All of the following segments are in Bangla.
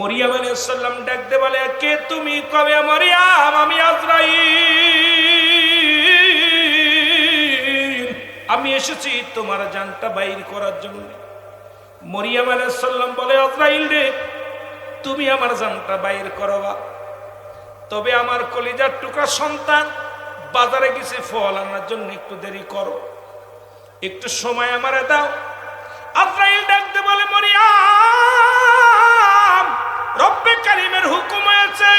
মরিয়ম আলাইহিস সালাম ডাকতে বলে, কে তুমি? কবে মরিয়ম, আমি আজরাইল, আমি এসেছি তোমার জানটা বাইর করার জন্য। মরিয়ম আলাইহিস সালাম বলে, আজরাইল রে, তুমি আমার জানটা বাইর করবা, তবে আমার কলিজার টুকরা সন্তান বাজারে গেছে ফল আনার জন্য, একটু দেরি করো, একটু সময় আমারে দাও। আজরাইল ডাকতে বলে, মরিয়ম, রব্বে কারীমের হুকুম হয়েছে,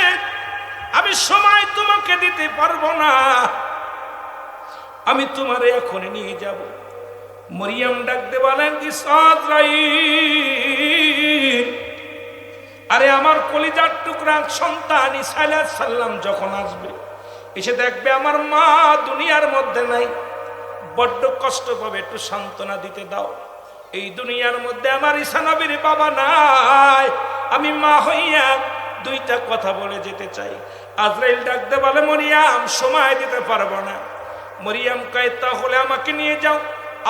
আমি সময় তোমাকে দিতে পারবো না, আমি তোমারে এখন নিয়ে যাব। মরিয়ম ডাকতে বলেন, আজরাইল, আরে আমার কলিজার টুকরা সন্তান ঈসা আলাইহিস সালাম যখন আসবে, এসে দেখবে আমার মা দুনিয়ার মধ্যে নাই, বড্ড কষ্ট পাবে, একটু সান্ত্বনা দিতে দাও। এই দুনিয়ার মধ্যে আমার ঈসা নবীর বাবা নাই, আমি মা হইয়া দুইটা কথা বলে যেতে চাই। আজরাইল ডাকতে বলে, মরিয়ম, সময় দিতে পারবো না। মরিয়ম কয়, তাহলে আমাকে নিয়ে যাও।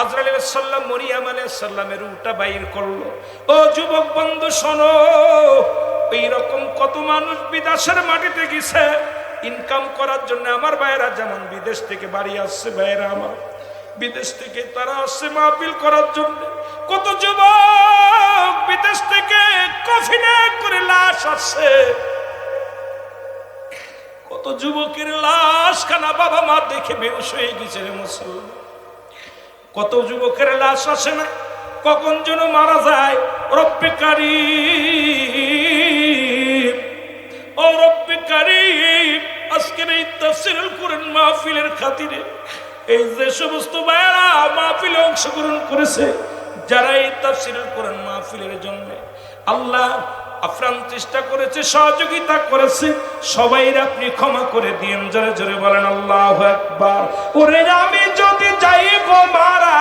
আজরাইল আলাইহিস সালাম মরিয়ম আলাইহিস সালামের রূহটা বাইর করলো। ও যুবক বন্ধু শোনো, এইরকম কত মানুষ বিদেশের মাটিতে গেছে ইনকাম করার জন্য। আমার ভাইয়েরা যেমন বিদেশ থেকে বাড়ি আসছে, ভাইয়েরা আমার বিদেশ থেকে তারা আসছে মাহফিল করার জন্য। কত যুবক বিদেশ থেকে কফিনে করে লাশ আসছে, কত যুবকের লাশ খানা বাবা মা দেখে বেহুশ হয়ে গেছে রে মুসলমান। কত যুবকের লাশ আসে না, কখন যেন মারা যায়। রব্বে কারীম, ও রব্বে কারীম, আজকের এই তাফসীরুল কুরআন মাহফিলের খাতিরে এই যে সমস্ত ভাইয়েরা মাহফিলে অংশগ্রহণ করেছে, যারা এই তাফসীরুল কুরআন মাহফিলের জন্য আল্লাহ আপ্রাণ চেষ্টা করেছে, সহযোগিতা করেছে, সবাইর আপনি ক্ষমা করে দিয়েন। জোরে জোরে বলেন আল্লাহু আকবার। ওরে আমি যদি যাই গো মারা,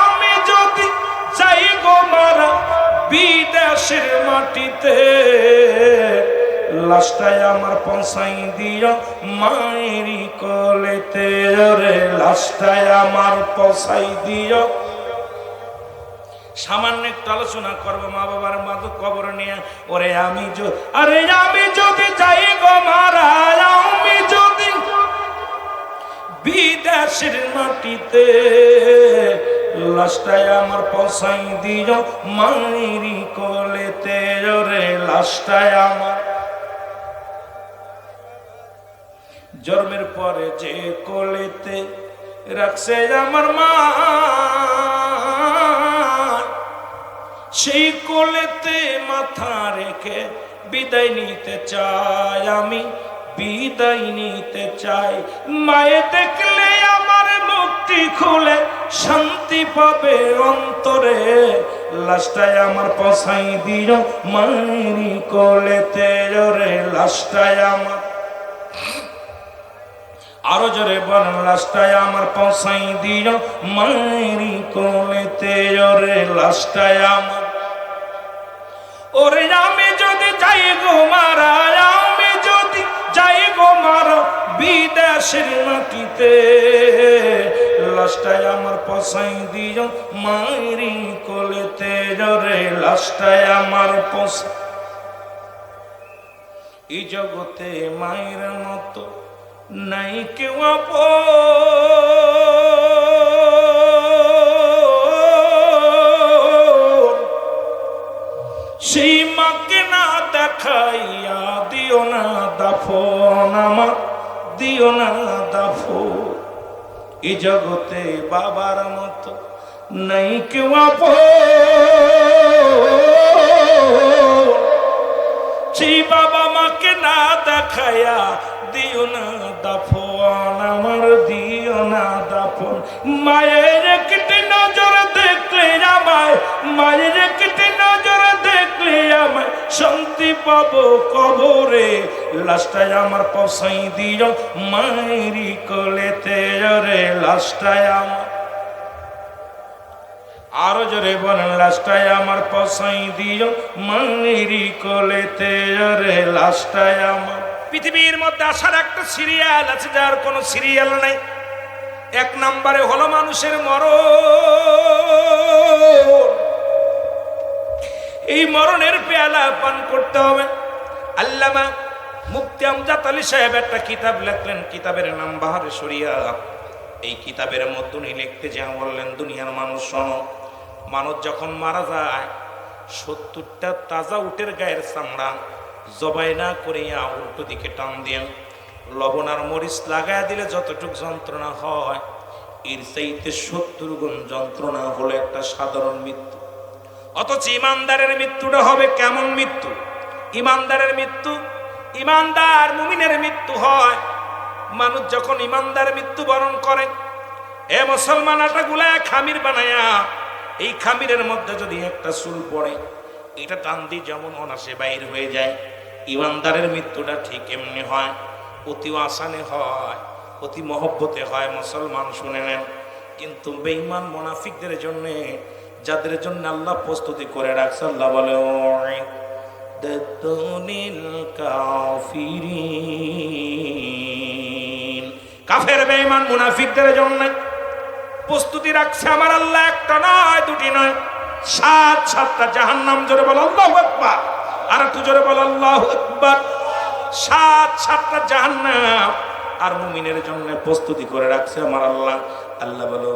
আমি যদি যাই গো মারা বিদেশের মাটিতে, লাশটাই আমার পৌঁছাই দিও মায়েরি কোলেতে, রে লাশটাই আমার পৌঁছাই দিও। সামান্য একটু আলোচনা করবো মা বাবার মাদু কবর নিয়ে। ওরে আমি আরে আমি যদি যাই গো মারা, আমি যদি বিদেশের মাটিতে, লাশটাই আমার পৌঁছাই দিও মায়েরি কোলেতে, রে লাশটাই আমার। জন্মের পরে যে কোলেতে রাখছে আমার মা, সেই কোলেতে মাথা রেখে বিদায় নিতে চাই, আমি বিদায় নিতে চাই। মায়ে দেখলে আমার মুক্তি খুলে শান্তি পাবে অন্তরে, লাশটাই আমার পৌঁছাই দিও মায়েরি কোলেতে, রে লাশটাই আমার। আরো জোরে বলেন, লাশটাই আমার পৌঁছাই দিও মায়েরি কোলেতে, রে লাশটাই আমার। ওরে আমি যদি যাই গো মারা, আমি যদি যাই গো মারা বিদেশের মাটিতে, লাশটাই আমার পৌঁছাই দিও মায়েরি কোলেতে, রে লাশটাই আমার পৌঁছাই। এই জগতে মায়ের মতো নাই কেউ আপন, সেই মাকে না দেখাইয়া দিও না দাফন, আমার দিও না দাফন। এই জগতে বাবার মতো নাই কেউ আপন, সেই বাবা মাকে না দেখাইয়া দিও না দাফন, আমার দিও না দাফন। মায়ের একটি নজর দেখলে আমায়, মায়ের একটি নজর দেখলে আমায় শান্তি পাবো কবরে, লাশটাই আমার পৌঁছাই দিও মায়েরি কোলেতে, রে লাশটাই আমার। আরো জোরে বলেন, লাশটাই আমার পৌঁছাই দিও মায়েরি কোলেতে, রে লাশটাই আমার। পৃথিবীর মধ্যে আসার একটা সিরিয়াল আছে, যার কোনো সিরিয়াল নাই। এক নম্বরে হলো মানুষের মরণ। এই মরণের পেয়ালা পান করতে হবে আল্লামা মুফতি আমজাদ আলী সাহেব একটা কিতাব লিখলেন, কিতাবের নাম বাহারে শরিয়া। এই কিতাবের মধ্যে উনি লিখতে যা বললেন, দুনিয়ার মানুষ শোনো, মানুষ যখন মারা যায় 70টা তাজা উটের গায়ের চামড়া জবাই না করিয়া উল্টো দিকে টান দিয়েন, লবণ আর মরিচ লাগাইয়া দিলে যতটুকু যন্ত্রণা হয় এর চাইতে 70 গুণ যন্ত্রণা হলো একটা সাধারণ মৃত্যু। অথচ ইমানদারের মৃত্যুটা হবে কেমন মৃত্যু? ইমানদারের মৃত্যু, ইমানদার মুমিনের মৃত্যু হয় মানুষ যখন ইমানদার মৃত্যু বরণ করে, এ মুসলমান আটা গুলায় খামির বানায়া, এই খামিরের মধ্যে যদি একটা চুল পড়ে এটা টান দিয়ে যেমন অনাসে বাইর হয়ে যায়, ইমানদারের মৃত্যুটা ঠিক এমনি হয়, অতি আসানে হয়, অতি মহব্বতে হয়। মুসলমান শুনে নেন। কিন্তু বেঈমান মুনাফিকদের জন্য, যাদের জন্য আল্লাহ প্রস্তুতি করে রাখছে, আল্লাহ বলে কাফের বেঈমান মুনাফিকদের জন্য প্রস্তুতি রাখছে আমার আল্লাহ, একটা নয় দুটি নয়, 7-7টা জাহান্নাম। জোরে বল আল্লাহু আকবার, আর একটু জোরে বল আল্লাহু আকবার। 7-7টা জাহান্নাম আর মুমিনের জন্য প্রস্তুতি করে রাখছে আমার আল্লাহ। আল্লাহ বলো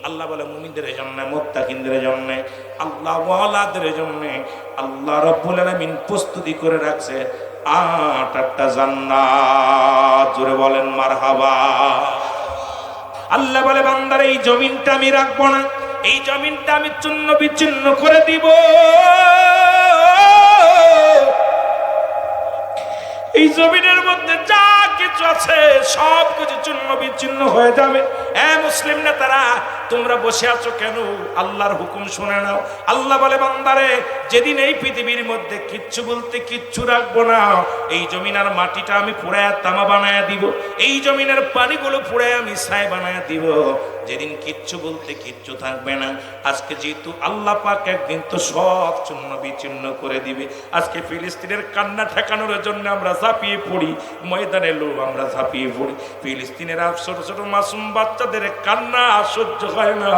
আল্লাহ বলে মুমিনদের জন্য, মুত্তাকিনদের জন্য, আল্লাহ ওয়ালাদের জন্য আল্লাহ রাব্বুল আলামিন প্রস্তুতি করে রাখছে 8টা জান্নাত। জোরে বলেন মারহাবা। আল্লাহ বলে বান্দার এই জমিনটা আমি রাখবো না, এই জমিনটা আমি চূর্ণ বিচ্ছিন্ন করে দিব। এই জমিনের মধ্যে যা কিছু আছে সব কিছু চূর্ণ বিচ্ছিন্ন হয়ে যাবে। মুসলিম নেতারা তোমরা বসে আছো কেন? আল্লাহর হুকুম শুনে নাও। আল্লাহ বলে বান্দারে যেদিন এই পৃথিবীর মধ্যে কিচ্ছু বলতে কিচ্ছু রাখবো না, এই জমিনের মাটিটা আমি পুড়ায়া তামা বানায়া দিব, এই জমিনের পানিগুলো পুড়ায়া আমি ছাই বানায়া দিব, যেদিন কিচ্ছু বলতে কিচ্ছু থাকবে না। আজকে যেহেতু আল্লাহ পাক একদিন তো সব চূর্ণ বিচ্ছিন্ন করে দিবে। আজকে ফিলিস্তিনের কান্না ঠেকানোর জন্য আমরা ঝাঁপিয়ে পড়ি, ময়দানে লোক আমরা ঝাঁপিয়ে পড়ি। ফিলিস্তিনের ছোট ছোট মাসুম বাচ্চাদের কান্না সহ্য হয় না,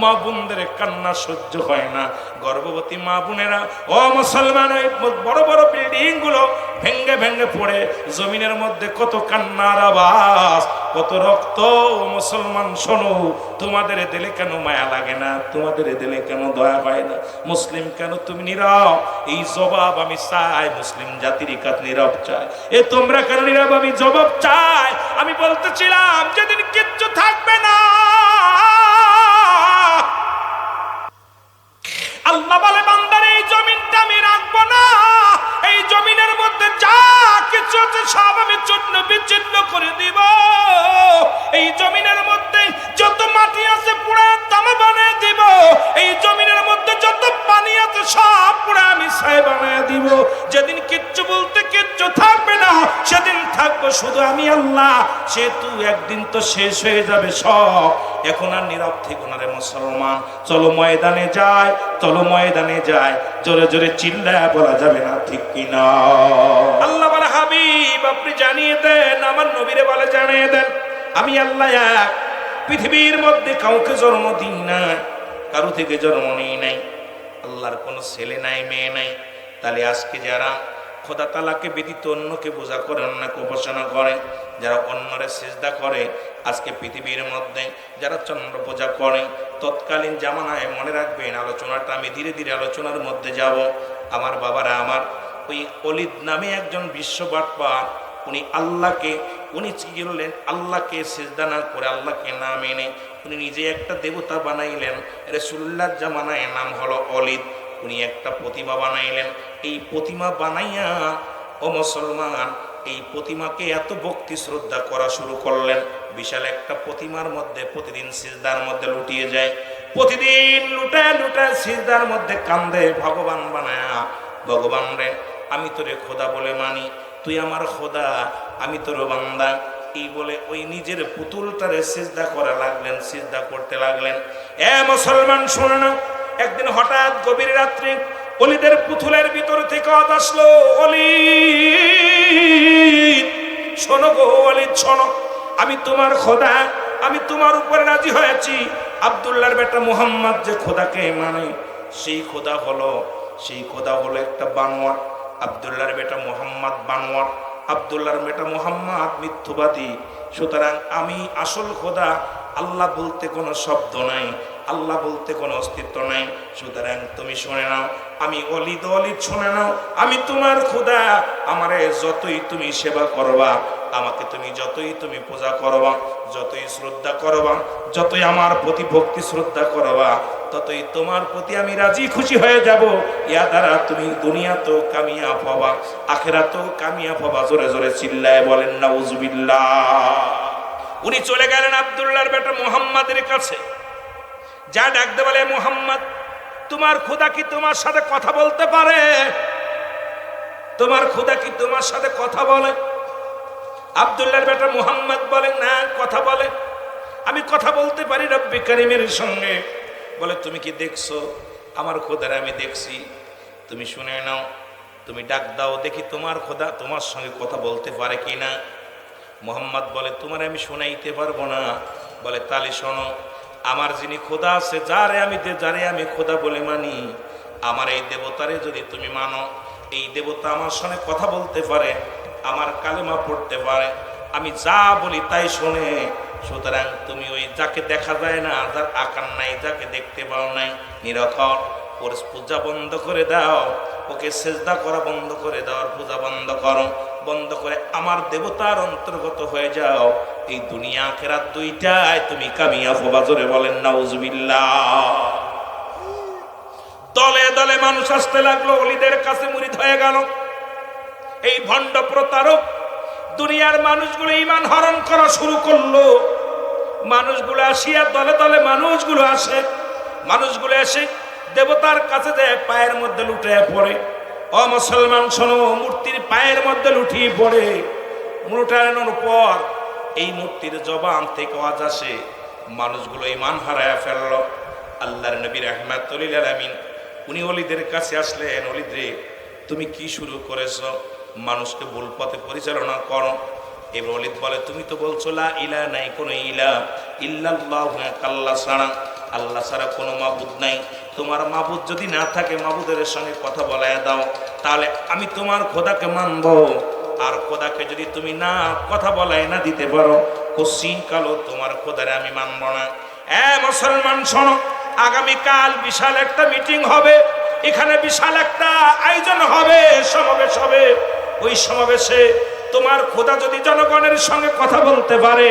মা বোনদের কান্না সহ্য হয় না, গর্ভবতী মা বোনেরা ও মুসলমান ওই বড় বড় বিল্ডিং গুলো ভেঙ্গে ভেঙ্গে পড়ে জমিনের মধ্যে কত কান্নার আওয়াজ, কত রক্ত। মুসলমান শোনো, তোমাদের দিলে কেন মায়া লাগে না? তোমাদের দিলে কেন দয়া হয় না? মুসলিম কেন তুমি নীরব? এই জবাব আমি চাই, মুসলিম জাতির কাছে নীরব চাই। তোমরা কেন নীরব? আমি জবাব চাই। আমি বলতেছিলাম যেদিন কিচ্ছু থাকবে না, আল্লাহ বলে বান্দার এই জমিনটা আমি রাখবো না, এই জমিনের মধ্যে যা কিছু আছে সব আমি চূর্ণ বিচ্ছিন্ন করে দিব। এই জমিনের মধ্যে যত মাটি আছে পুরা তামা বানিয়ে দিব, এই জমিনের মধ্যে যত পানি আছে সব পুরা আমি ছাই বানিয়ে দিব। যেদিন কিচ্ছু বলতে কিচ্ছু থাকবে না, সেদিন থাকবো শুধু আমি আল্লাহ। সেহেতু একদিন তো শেষ হয়ে যাবে সব। এখন আর নীরব থেকো না রে মুসলমান, চলো ময়দানে যায়, চলো ময়দানে যায়। জোরে জোরে চিল্লায় বলা যাবে না, ঠিক কিনা? আল্লাহ বলে হাবিব আপনি জানিয়ে দেন, আমার নবীরে বলে জানিয়ে দেন, আমি আল্লাহ এক, পৃথিবীর মধ্যে কাউকে জন্ম দিই না, কারো থেকে জন্ম নেই নাই, আল্লাহর কোনো ছেলে নাই মেয়ে নাই। তাহলে আজকে যারা খোদা তাআলাকে ব্যতীত অন্যকে পূজা করে, অন্যকে উপাসনা করে, যারা অন্যরে সিজদা করে, আজকে পৃথিবীর মধ্যে যারা চন্দ্র পূজা করে, তৎকালীন জামানায় মনে রাখবেন, আলোচনাটা আমি ধীরে ধীরে আলোচনার মধ্যে যাব। আমার বাবারা, আমার ওই অলিদ নামে একজন বিশ্ববাটপার, উনি আল্লাহকে, উনি কি করলেন? আল্লাহকে সিজদা না করে, আল্লাহকে না মেনে উনি নিজে একটা দেবতা বানাইলেন। রাসূলুল্লাহর জামানায় নাম হলো অলিদ। উনি একটা প্রতিমা বানাইলেন। এই প্রতিমা বানাইয়া ও মুসলমান, এই প্রতিমাকে এত ভক্তি শ্রদ্ধা করা শুরু করলেন, বিশাল একটা প্রতিমার মধ্যে প্রতিদিন সিজদার মধ্যে লুটিয়ে যায়, প্রতিদিন লুটায় লুটায় সিজদার মধ্যে কান্দে, ভগবান বানায়া, ভগবান রে আমি তোরে খোদা বলে মানি, তুই আমার খোদা, আমি তোর বান্দা। এই বলে ওই নিজের পুতুলটারে সিজদা করা লাগলেন, সিজদা করতে লাগলেন। মুসলমান শোনো না, একদিন হঠাৎ গভীর রাত্রে অলিদের পুতুলের ভিতর থেকে আওয়াজ আসলো, অলিদ শোনো গো, অলিদ শোনো, আমি তোমার খোদা, আমি তোমার উপরে রাজি হয়েছি, আব্দুল্লাহর বেটা মুহাম্মদ যে খোদাকে মানে সেই খোদা হলো একটা বানোয়ার। আব্দুল্লাহর বেটা মুহাম্মদ বানোয়ার, আব্দুল্লাহর বেটা মুহাম্মদ মিথ্যুবাদী। সুতরাং আমি আসল খোদা, আল্লাহ বলতে কোনো শব্দ নাই, আল্লাহ বলতে কোনো অস্তিত্ব নাই। সুতরাং তুমি শুনে নাও, আমি অলিদ অলিদ শুনে নাও, আমি তোমার খোদা। আমারে যতই তুমি সেবা করবা, আমাকে তুমি যতই তুমি পূজা করবা, যতই শ্রদ্ধা করবা, যতই আমার প্রতি ভক্তি শ্রদ্ধা করবা, ততই তোমার প্রতি আমি রাজি খুশি হয়ে যাব। ইয়া দ্বারা তুমি দুনিয়া তো কামিয়াব হবা, আখিরাত তো কামিয়াব হবা। জোরে জোরে চিল্লায় বলেন নাউজুবিল্লাহ। উনি চলে গেলেন আব্দুল্লাহর বেটা মুহাম্মাদের কাছে। যা ডাকতে বলে, মুহাম্মদ তোমার খোদা কি তোমার সাথে কথা বলতে পারে? তোমার খোদা কি তোমার সাথে কথা বলে? আব্দুল্লাহর বেটা মুহাম্মদ বলেন, না কথা বলে, আমি কথা বলতে পারি রব্বি কারীমের সঙ্গে। বলে, তুমি কি দেখছো? আমার খোদার আমি দেখছি। তুমি শুনে নাও, তুমি ডাক দাও দেখি তোমার খোদা তোমার সঙ্গে কথা বলতে পারে কিনা। মুহাম্মদ বলে, তোমার আমি শোনাইতে পারবো না। বলে, তাহলে শোনো, আমার যিনি খোদা আছে, যারে আমি খোদা বলে মানি, আমার এই দেবতারে যদি তুমি মানো, এই দেবতা আমার সঙ্গে কথা বলতে পারে, আমার কালেমা পড়তে পারে, আমি যা বলি তাই শোনে। সুতরাং তুমি ওই যাকে দেখা যায় না, যার আকার নাই, যাকে দেখতে পাও নাই, নিরক্ষর, ওর পূজা বন্ধ করে দাও, ওকে সেজদা করা বন্ধ করে দাও, পূজা বন্ধ করো, বন্ধ করে আমার দেবতার অন্তর্গত হয়ে যাও। এই দুনিয়া আখিরাত দুইটাই তুমি কামিয়াব হবা। জোরে বলেন নাউজুবিল্লাহ। দলে দলে মানুষ আসতে লাগলো, ওলিদের কাছে মুরিদ হয়ে গেল। এই ভণ্ড প্রতারক দুনিয়ার মানুষগুলো ঈমান হরণ করা শুরু করলো। মানুষগুলো আসিয়া দলে দলে মানুষগুলো এসে দেবতার কাছে যায়, পায়ের মধ্যে লুটিয়ে পড়ে। ও মুসলমান শোনো, মূর্তির পায়ের মধ্যে লুটিয়ে পড়ে। লুটানোর পর এই মূর্তির জবান থেকে আওয়াজ আসে, মানুষগুলো ঈমান হারায় ফেললো। আল্লাহর নবী রাহমাতুল লিল আলামিন উনি ওলিদের কাছে আসলেন, ওলিদরে তুমি কি শুরু করেছো? মানুষকে ভুল পথে পরিচালনা করো। এবার ওলিদ বলে, তুমি তো বলছো লা ইলাহা, নাই কোনো ইলাহ ইল্লাল্লাহ, আল্লাহ ছাড়া, আল্লাহ ছাড়া কোনো মাবুদ নাই। তোমার মাবুদ যদি না থাকে, মাবুদের সঙ্গে কথা বলায় দাও, তাহলে আমি তোমার খোদাকে মানব। আর খোদাকে যদি তুমি না কথা বলায় না দিতে পারো, কশিন কালো তোমার খোদারে আমি মানব না। মুসলমান শোনো, আগামীকাল বিশাল একটা মিটিং হবে, এখানে বিশাল একটা আয়োজন হবে, সমাবেশ হবে। ওই সমাবেশে তোমার খোদা যদি জনগণের সঙ্গে কথা বলতে পারে,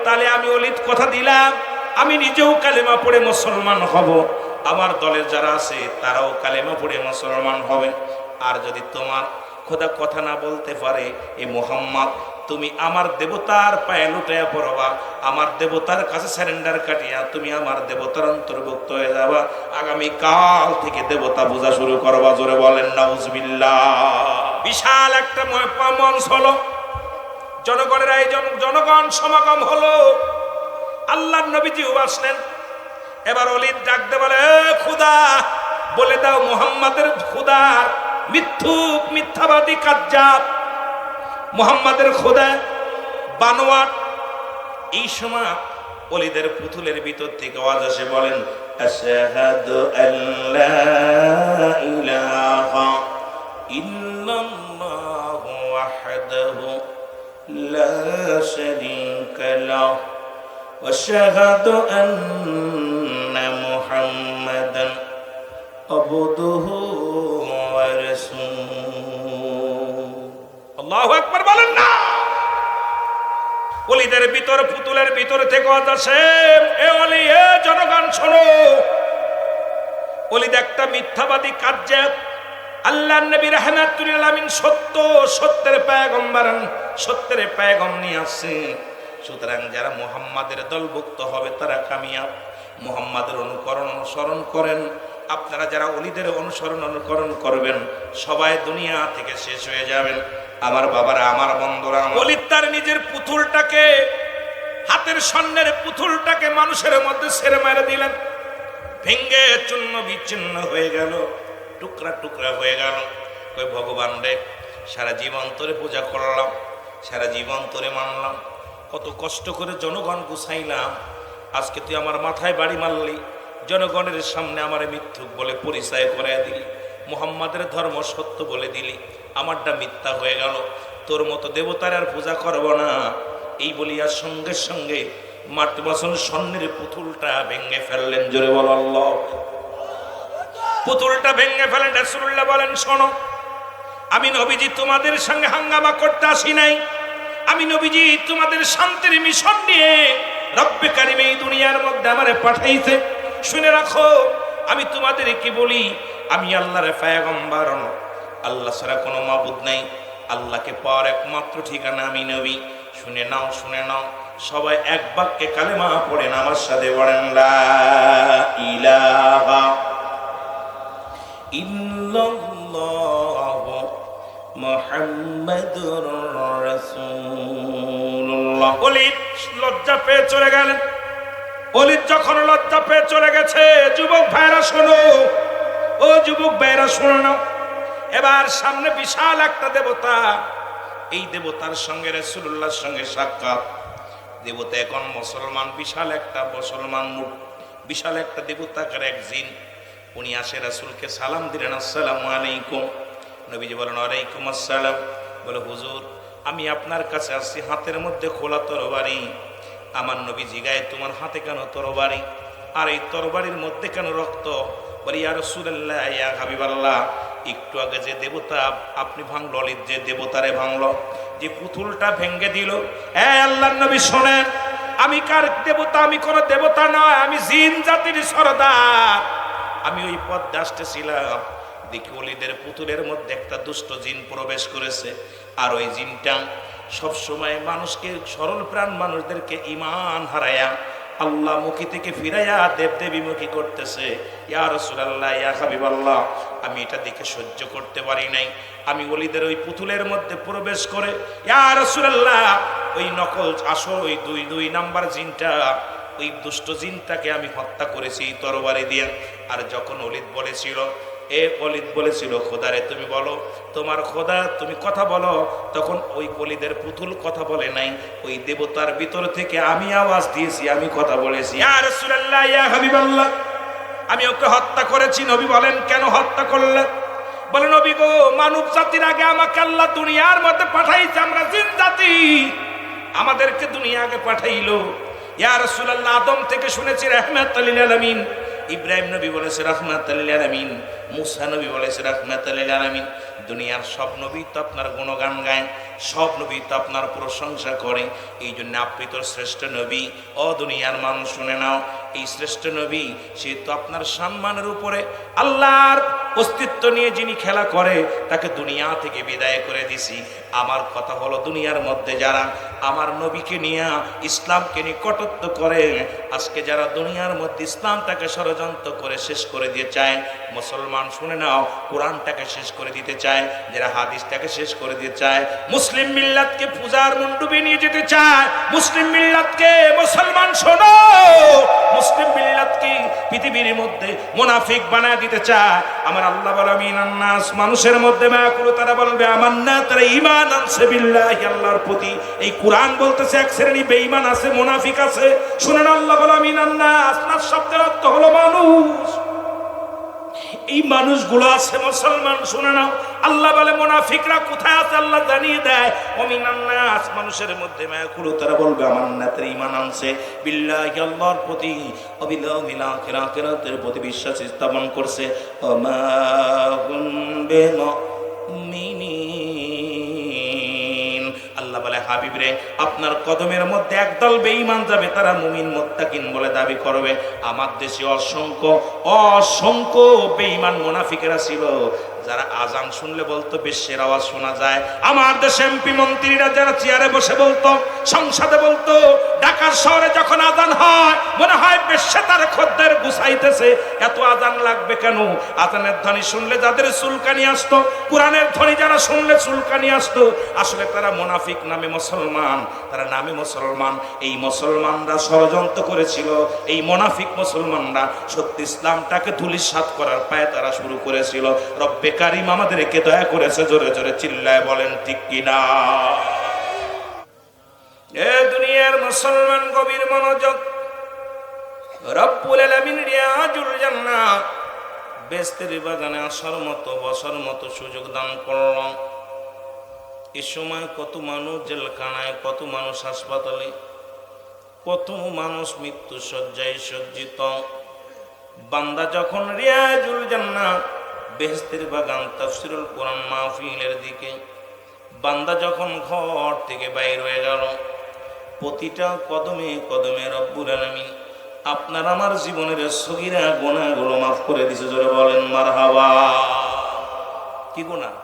তাহলে আমি ওলিদ কথা দিলাম, আমি নিজেও কালেমা পড়ে মুসলমান হব, আমার দলের যারা আছে তারাও কালেমা পড়ে মুসলমান হবে। আর যদি তোমার খোদা কথা না বলতে পারে, এ মুহাম্মদ তুমি আমার দেবতার পায়ে লুটাইয়া পড়বা, আমার দেবতার কাছে স্যারেন্ডার কাটিয়া তুমি আমার দেবতার অন্তর্ভুক্ত হয়ে যাবা। আগামী কাল থেকে দেবতা পূজা শুরু করবা। জোরে বলেন নাউজুবিল্লাহ। বিশাল একটা মঞ্চ হলো, জনগণের আয়োজন, জনগণ সমাগম হলো। আল্লাহর নবীজিও আসলেন। এবার ওলিদ ডাকতে বলে, খোদা বলে দাও মুহাম্মাদের খোদার মিথ্যুক, মিথ্যাবাদী, কাজ্জাব, মুহাম্মাদের খোদা বানোয়াট। এই সময় ওলিদের পুতুলের ভিতর থেকে আওয়াজ আসে, বলেন আশহাদু আল্লা ইলাহা ইল্লাল্লাহু ওয়াহদাহু লা শারীকা লাহু ওয়া আশহাদু আন্না মুহাম্মাদান আবদুহু ওয়া রাসূলুহু। আল্লাহু আকবার বলেন না। ওলিদের ভিতর, পুতুলের ভিতর থেকে আওয়াজ আসে, এ ওলি, এ জনগণ শোনো, ওলিদ একটা মিথ্যাবাদী, কাজ্জাব। আল্লাহর নবী রাহমাতুল লিল আলামিন সত্যের পয়গম্বর, সত্যের পয়গাম নিয়ে আসছে। সুতরাং যারা মুহাম্মাদের দলভুক্ত হবে তারা কামিয়াব। মুহাম্মাদের অনুসরণ করেন। আপনারা যারা ওলিদের অনুকরণ করবেন, সবাই দুনিয়া থেকে শেষ হয়ে যাবেন। আমার বাবারা, আমার বন্ধুরা, ওলিদ তার নিজের পুতুলটাকে, হাতের স্বর্ণের পুতুলটাকে মানুষের মধ্যে ছেড়ে মেরে দিলেন। ভেঙ্গে চূর্ণ বিচ্ছিন্ন হয়ে গেল, টুকরা টুকরা হয়ে গেল। ওই ভগবান রে, সারা জীবন তোরে পূজা করলাম, সারা জীবন তোরে মানলাম, কত কষ্ট করে জনগণ গুছাইলাম, আজকে তুই আমার মাথায় বাড়ি মারলি, জনগণের সামনে আমার মিথ্যুক বলে পরিচয় করে দিলি, মুহাম্মাদের ধর্ম সত্য বলে দিলি, আমারটা মিথ্যা হয়ে গেল, তোর মতো দেবতার আর পূজা করব না। এই বলিয়া সঙ্গে সঙ্গে মাটি বসন স্বর্ণের পুতুলটা ভেঙে ফেললেন। জোরে বল আল্লাহ। পুতুলটা ভেঙে ফেলেন। রাসূলুল্লাহ বলেন, শোনো, আমি নবীজি তোমাদের সঙ্গে হাঙ্গামা করতে আসি নাই। আমি নবীজি তোমাদের শান্তির মিশন নিয়ে রব্বে কারিম এই দুনিয়ার মধ্যে আমারে পাঠাইছে। শুনে রাখো, আমি তোমাদের কি বলি, আমি আল্লাহর পয়গম্বর, আল্লাহ ছাড়া কোনো মাবুদ নাই, আল্লাহকে পাওয়ার একমাত্র ঠিকানা আমি নবী। শুনে নাও, শুনে নাও, সবাই এক বাক্যে কালেমা পড়েন আমার সাথে, বলেন লা ইলাহা ইল্লাল্লাহু মুহাম্মাদুর রাসূলুল্লাহ। ওলিদ লজ্জা পেয়ে চলে গেলেন। ওলিদ যখন লজ্জা পেয়ে চলে গেছে, যুবক ভাইরা শোনো, ও যুবক ভাইরা শোনো না, এবার সামনে বিশাল একটা দেবতা। এই দেবতার সঙ্গে রাসূলুল্লাহর সঙ্গে সাক্ষাৎ। দেবতা এখন মুসলমান, বিশাল একটা মুসলমান মুখ, বিশাল একটা দেবতাকার এক জিন। উনি আসে, রাসূলকে সালাম দিলেন, আসসালামু আলাইকুম। নবীজি বলেন, ওয়ালাইকুম আসসালাম। বলে, হুজুর, আমি আপনার কাছে আসছি হাতের মধ্যে খোলা তরবারি। আমার নবী জিগায়, তোমার হাতে কেন তরবারি, আর এই তরবারির মধ্যে কেন রক্ত? বলি, ইয়া রাসূলুল্লাহ, ইয়া হাবিবাল্লাহ, একটু আগে যে দেবতা আপনি ভাঙল, ললিত যে দেবতারে ভাঙল, যে পুতুলটা ভেঙ্গে দিল, আল্লাহর নবী শোনেন, আমি কার দেবতা? আমি কোন দেবতা নয়, আমি জিন জাতির সরদার। আমি ওই পথে আসতেছিলাম, দেখি ওলিদের পুতুলের মধ্যে একটা দুষ্ট জিন প্রবেশ করেছে। আর ওই জিনটা সবসময় মানুষকে, সরল প্রাণ মানুষদেরকে ঈমান হারায়া আল্লাহ মুখী থেকে ফিরাইয়া দেবদেবী মুখী করতেছে। ইয়া রাসূলুল্লাহ, ইয়া হাবিবাল্লাহ, আমি এটা দেখে সহ্য করতে পারি নাই। আমি ওলিদের ওই পুতুলের মধ্যে প্রবেশ করে, ইয়া রাসূলুল্লাহ, ওই নকল আসল ওই দুই নাম্বার জিনটা, ওই দুষ্ট জিনটাকে আমি হত্যা করেছি তরবারি দিয়ে। আর যখন ওলিদ বলেছিল, ওলিদ বলেছিল, খোদারে তুমি বলো, তোমার খোদা তুমি কথা বলো, তখন ওই ওলিদের পুতুল কথা বলে নাই, ওই দেবতার ভিতর থেকে আমি আওয়াজ দিয়েছি, আমি কথা বলেছি। ইয়া রাসূলুল্লাহ, ইয়া হাবিবাল্লাহ, আমি ওকে হত্যা করেছি। নবী বলেন, কেন হত্যা করলে? বলে, নবী গো, মানব জাতির আগে আমাকে আল্লাহ দুনিয়ার মধ্যে পাঠাইছে, আমরা জিন জাতি, আমাদেরকে দুনিয়া আগে পাঠাইলো। ইয়া রাসূলুল্লাহ, আদম থেকে শুনেছি রাহমাতুল লিল আলামিন, ইব্রাহিম নবী বলেছে রাহমাতুল লিল আলামিন, মুসা নবী বলেছে রাহমাতুল লিল আলামিন। দুনিয়ার সব নবী তো আপনার গুণগান গায়, সব নবী তো আপনার প্রশংসা করে, এই জন্য আপনি তো শ্রেষ্ঠ নবী। ও দুনিয়ার মানুষ শুনে নাও, এই শ্রেষ্ঠ নবী সে তো আপনার সম্মানের উপরে আল্লাহর অস্তিত্ব নিয়ে যিনি খেলা করে, তাকে দুনিয়া থেকে বিদায় করে দিছি। আমার কথা হলো, দুনিয়ার মধ্যে যারা আমার নবীকে নিয়ে, ইসলামকে নিয়ে কটূক্তি করে, আজকে যারা দুনিয়ার মধ্যে ইসলামটাকে ষড়যন্ত্র করে শেষ করে দিয়ে চায়, মুসলমান শুনে নাও, কোরআনটাকে শেষ করে দিতে চায়, যারা হাদিসটাকে শেষ করে দিতে চায়, মুসলিম মিল্লাতকে পূজার মণ্ডপে নিয়ে যেতে চায়, মুসলিম মিল্লাতকে, মুসলমান শোনো, মুসলিম মিল্লাতকে পৃথিবীর মধ্যে মুনাফিক বানায় দিতে চায়। আমার আল্লাহ বলে, মিনান নাস, মানুষের মধ্যে মায়াকুলু, তারা বলবে আমান্না, তারা ঈমান আনছে বিল্লাহি, আল্লাহর প্রতি। এই কোরআন বলতেছে এক শ্রেণী বেঈমান আছে, মুনাফিক আছে। শুনেন, আল্লাহ বলে মিনান নাস, নাস শব্দের অর্থ হলো মানুষ। এই মানুষগুলো আছে মুসলমান। শুনে নাও, আল্লাহ বলে মুনাফিকরা কোথায় আছে, আল্লাহ জানিয়ে দেয়, ওমিনান নাস, মানুষের মধ্যে মায়াকুলু, তারা বলবে আমান্না, তারা ঈমান আনছে বিল্লাহি, আল্লাহর প্রতি, ওয়া বিল ইয়াউমিল আখির, আখিরাতের প্রতি বিশ্বাস স্থাপন করছে, ওয়া মা হুম বিমুমিনিন। আল্লাহ বলে, হাবিব রে, আপনার কদমের মধ্যে একদল বেঈমান যাবে, তারা মুমিন মুত্তাকিন বলে দাবি করবে। আমার দেশে অসংখ্য অসংখ্য বেঈমান মুনাফিকেরা ছিল, যারা আজান শুনলে বলতো বেশ্যের আওয়াজ শোনা যায়। আমার দেশে এমপি মন্ত্রীরা যারা চেয়ারে বসে বলতো, সংসদে বলতো, ঢাকা শহরে যখন আজান হয় মনে হয় বেশ্যে তার খদ্দের গুছাইতেছে, এত আজান লাগবে কেন? আজানের ধ্বনি শুনলে যাদের চুলকানি আসতো, কোরআনের ধ্বনি যারা শুনলে চুলকানি আসতো, আসলে তারা মুনাফিক নামে মুসলমান, তারা নামে মুসলমান। এই মুসলমানরা ষড়যন্ত্র করেছিল, এই মুনাফিক মুসলমানরা সত্যি ইসলামটাকে ধূলিসাৎ করার পায়ে তারা শুরু করেছিল। রব্বে কারিম আমাদেরকে দয়া করেছে, জোরে জোরে চিল্লায় বলেন ঠিক কিনা? এ দুনিয়ার মুসলমান, গভীর মনোযোগ। রব্বুল আলামিন রিয়াজুল জান্নাত বেহেশতের বাগানে আসার মতো বসার মতো সুযোগ দান করল। এ সময় কত মানুষ জেলখানায়, কত মানুষ হাসপাতালে, কত মানুষ মৃত্যু শয্যায় সজ্জিত। বান্দা যখন রিয়াজুল জান্নাত বেহেশতের বাগান তাফসীরুল কোরআন মাহফিলের দিকে বান্দা যখন ঘর থেকে বাইর হয়ে গেল, প্রতিটা কদমে কদমে রব্বুল আলামিন আপনার আমার জীবনের সগীরা গুনাহগুলো মাফ করে দিছে। জোরে বলেন মারহাবা। কি গুনাহ?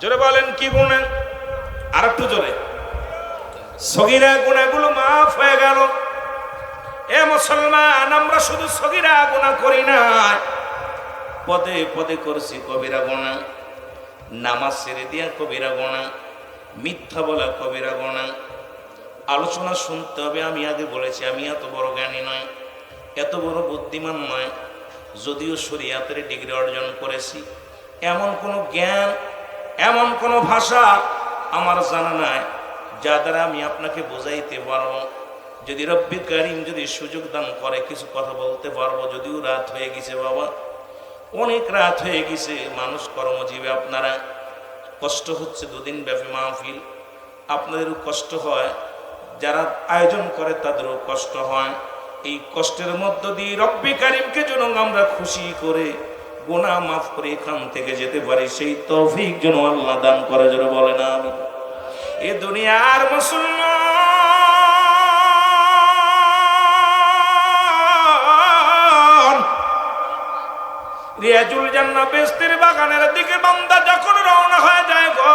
জোরে বলেন কি গুনাহ? আর একটু জোরে। সগীরা গুনাহগুলো মাফ হয়ে গেল। এ মুসলমান, আমরা শুধু সগীরা গুনাহ করি না, পদে পদে করছি কবিরা গুনাহ। নামাজ ছেড়ে দিয়া কবিরা গুনাহ, মিথ্যা বলা কবিরা গুনাহ। আলোচনা শুনতে হবে। আমি আগে বলেছি আমি এত বড় জ্ঞানী নয়, এত বড় বুদ্ধিমান নয়। যদিও শরীয়তের ডিগ্রি অর্জন করেছি, এমন কোনো জ্ঞান, এমন কোনো ভাষা আমার জানা নাই যা দ্বারা আমি আপনাকে বোঝাইতে পারবো। যদি রব্বি কারীম যদি সুযোগ দান করে কিছু কথা বলতে পারবো। যদিও রাত হয়ে গেছে বাবা, অনেক রাত হয়ে গেছে। মানুষ কর্মজীবী, আপনারা কষ্ট হচ্ছে, দুদিন ব্যাপী মাহফিল, আপনাদেরও কষ্ট হয়, যারা আয়োজন করে তাদেরও কষ্ট হয়। এই কষ্টের মধ্য দিয়ে রব্বি কারীমকে যেন আমরা খুশি করে গুনাহ মাফ করে এখান থেকে যেতে পারি, সেই তৌফিক যেন আল্লাহ দান করে। যেন বলে না আমি এ দুনিয়ার মুসলমান, রিয়াজুল জান্নাত বেহেশতের বাগানের দিকে বান্দা যখন রওনা হয়ে যায় গো,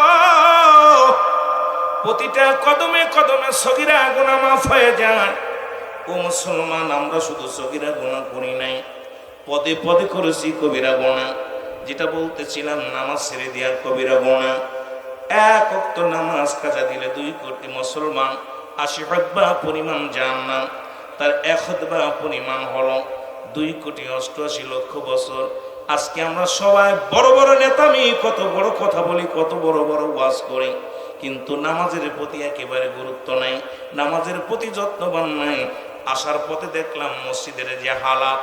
প্রতিটা কদমে কদমে সগীরা গুনাহ মাফ হয়ে যায়। ও মুসলমান, আমরা শুধু সগীরা গুনাহ করি নাই, পদে পদে করেছি কবিরা গুনাহ। যেটা বলতেছিলাম, নামাজ ছেড়ে দেওয়ার কবিরা গুনাহ। এক ওয়াক্ত নামাজ কাজা দিলে 2 কোটি মুসলমান 80 হুতবা পরিমাণ জান্নাত, তার 1 হুতবা পরিমাণ হলো 2 কোটি 88 লক্ষ বছর। আজকে আমরা সবাই বড় বড় নেতামি, কত বড় কথা বলি, কত বড় বড় ওয়াজ করি, কিন্তু নামাজের প্রতি একেবারে গুরুত্ব নাই, নামাজের প্রতি যত্নবান নাই। আসার পথে দেখলাম মসজিদের যে হালাত,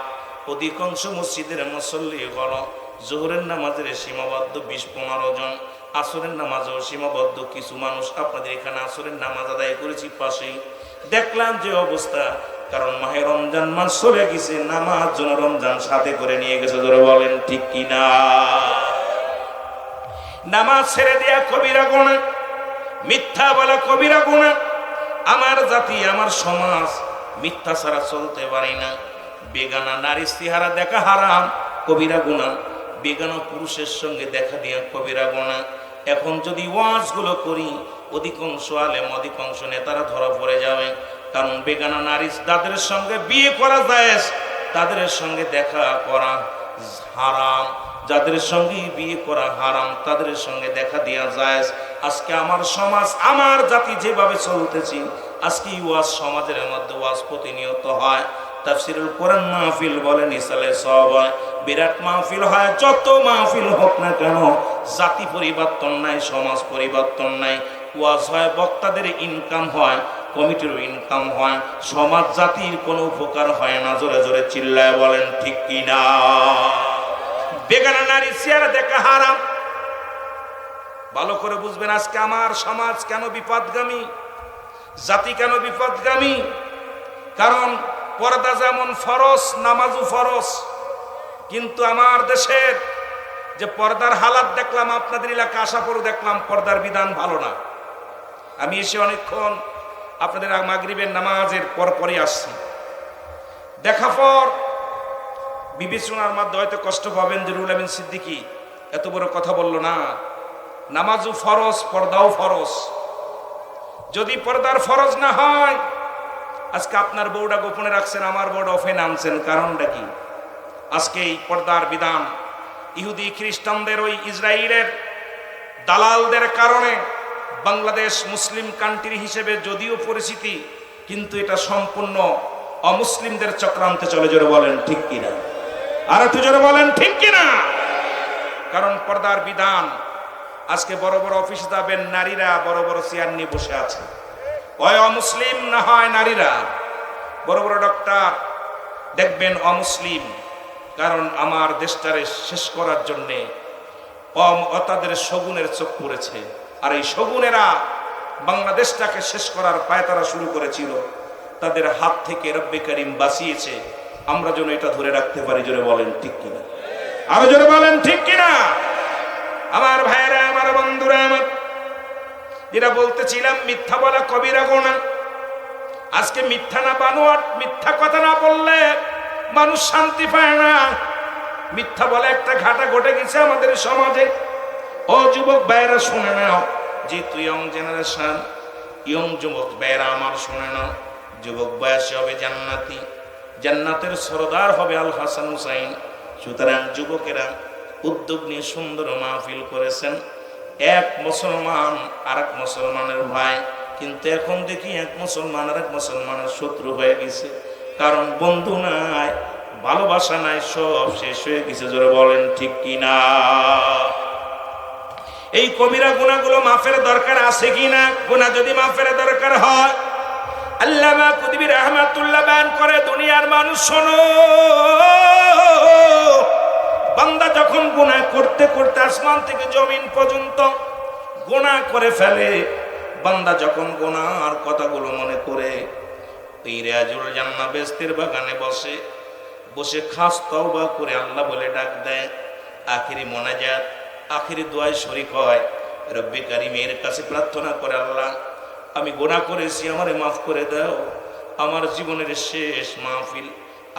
অধিকাংশ মসজিদের মুসল্লি হলো জোহরের নামাজের সীমাবদ্ধ 20-15 জন, আসরের নামাজও সীমাবদ্ধ কিছু মানুষ। আপনাদের এখানে আসরের নামাজ আদায় করেছি পাশেই, দেখলাম যে অবস্থা। কারণ মাহে রমজান মাস চলে গেছে, নামাজ যেন রমজান সাথে করে নিয়ে গেছে। ধরে বলেন ঠিক কিনা? নামাজ ছেড়ে দেয়া কবিরা গুনাহ, মিথ্যা বলা কবিরা গুনাহ। আমার জাতি, আমার সমাজ মিথ্যা ছাড়া চলতে পারি না। বেগানা নারী চেহারা দেখা হারাম, কবিরা গুনাহ। বেগানা পুরুষের সঙ্গে দেখা দেয়া কবিরা গুনাহ। এখন যদি ওয়াজগুলো করি, অধিকাংশ আলেম, অধিকাংশ নেতারা ধরা পড়ে যাবে। কারণ বেগানা নারী যাদের সঙ্গে বিয়ে করা যায়, তাদের সঙ্গে দেখা করা হারাম, যাদের সঙ্গে বিয়ে করা হারাম, তাদের সঙ্গে দেখা দেওয়া যায়। আজকে আমার সমাজ, আমার জাতি যেভাবে চলতেছি, আজকে ওয়াজ সমাজের মধ্যে ওয়াজ প্রতিনিয়ত হয়। তাফসীরুল কোরআন মাহফিল বলেন, ইসালে সব হয়, বিরাট মাহফিল হয়। যত মাহফিল হোক না কেন, জাতি পরিবর্তন নাই, সমাজ পরিবর্তন নাই। ওয়াজ হয়, বক্তাদের ইনকাম হয়, কমিটির ইনকাম হয়, সমাজ জাতির কোনো উপকার হয় না। জোরে জোরে চিল্লায় বলেন ঠিক কিনা? বেগানা নারী চেহারা দেখা হারাম। ভালো করে বুঝবেন, আজকে আমার সমাজ কেন বিপদগামী, জাতি কেন বিপদগামী? কারণ পর্দা যেমন ফরজ, নামাজও ফরজ। কিন্তু আমার দেশের যে পর্দার হালাত দেখলাম, আপনাদের এলাকা আসা পরে দেখলাম পর্দার বিধান ভালো না। আমি এসে অনেকক্ষণ আপনাদের মাগরিবের নামাজের পরপরই আসছি। দেখা পর বিবেচনার মধ্যে হয়তো কষ্ট পাবেন যে রুহুল আমিন সিদ্দিকী এত বড় কথা বলল না। নামাজও ফরজ, পর্দাও ফরজ। যদি পর্দার ফরজ না হয়, আজকে আপনার বউটা গোপনে রাখছেন, আমার বউটা ওপেন আনছেন, কারণটা কি? আজকে এই পর্দার বিধান ইহুদি খ্রিস্টানদের, ওই ইসরায়েলের দালালদের কারণে বাংলাদেশ মুসলিম কান্ট্রি হিসেবে যদিও পরিচিতি, কিন্তু এটা সম্পূর্ণ অমুসলিমদের চক্রান্তে চলে। জোরে বলেন ঠিক কিনা? আর একটু জোরে বলেন ঠিক কিনা? কারণ পর্দার বিধান, আজকে বড় বড় অফিসে যাবেন, নারীরা বড় বড় চেয়ার নিয়ে বসে আছে, হয় অমুসলিম না হয় নারীরা। বড় বড় ডক্টর, দেখবেন অমুসলিম, কারণ আমার দেশটারে শেষ করার জন্যে তাদের শগুনের চোখ পড়েছে। আর এই শগুনেরা বাংলাদেশটাকে শেষ করার পায়তারা শুরু করেছিল, তাদের হাত থেকে রব্বে করিম বাঁচিয়েছে। আমরা যেন এটা ধরে রাখতে পারি। জোরে বলেন ঠিক কিনা? আরো জোরে বলেন ঠিক কিনা? আমার ভাইয়েরা, আমার বন্ধুরা, আমার যেটা বলতেছিলাম, মিথ্যা বলা কবিরা গুনাহ। আজকে মিথ্যা না বানোয়াট, মিথ্যা কথা না বললে মানুষ শান্তি পায় না। মিথ্যা বলে একটা ঘাটা ঘটে গেছে আমাদের সমাজে। ও যুবক ভাইয়েরা শুনে নাও, যেহেতু ইয়ং জেনারেশন, ইয়ং যুবক ভাইয়েরা আমার শুনে নাও, যুবক বয়সে হবে জান্নাতি, জান্নাতের সরদার হবে আল হাসান হুসাইন। সুতরাং যুবকেরা উদ্যোগ নিয়ে সুন্দর মাহফিল করেছেন। এক মুসলমান আর এক মুসলমানের ভাই, কিন্তু এখন দেখি এক মুসলমান আর এক মুসলমানের শত্রু হয়ে গেছে। কারণ বন্ধু নাই, ভালোবাসা নাই, সব শেষ হয়ে গেছে। জোরে বলেন ঠিক কিনা? এই কবিরা গুনাহগুলো মাফের দরকার আছে কিনা? গুনাহ যদি মাফের দরকার হয়, আল্লামা কুতুবী রাহমাতুল্লাহ বয়ান করে, দুনিয়ার মানুষ শোনো, বান্দা যখন গুনাহ করতে করতে আসমান থেকে জমিন পর্যন্ত গুনাহ করে ফেলে, বান্দা যখন গুনাহর কথাগুলো মনে করে এই রিয়াজুল জান্নাহ বেহেশতের বাগানে বসে বসে খাস তওবা করে আল্লাহ বলে ডাক দেয়, আখিরি মোনাজাত, আখিরি দোয়ায় শরীক হয়, রব্বে কারিমের কাছে প্রার্থনা করে, আল্লাহ আমি গুনাহ করেছি, আমারে মাফ করে দাও। আমার জীবনের শেষ মাহফিল,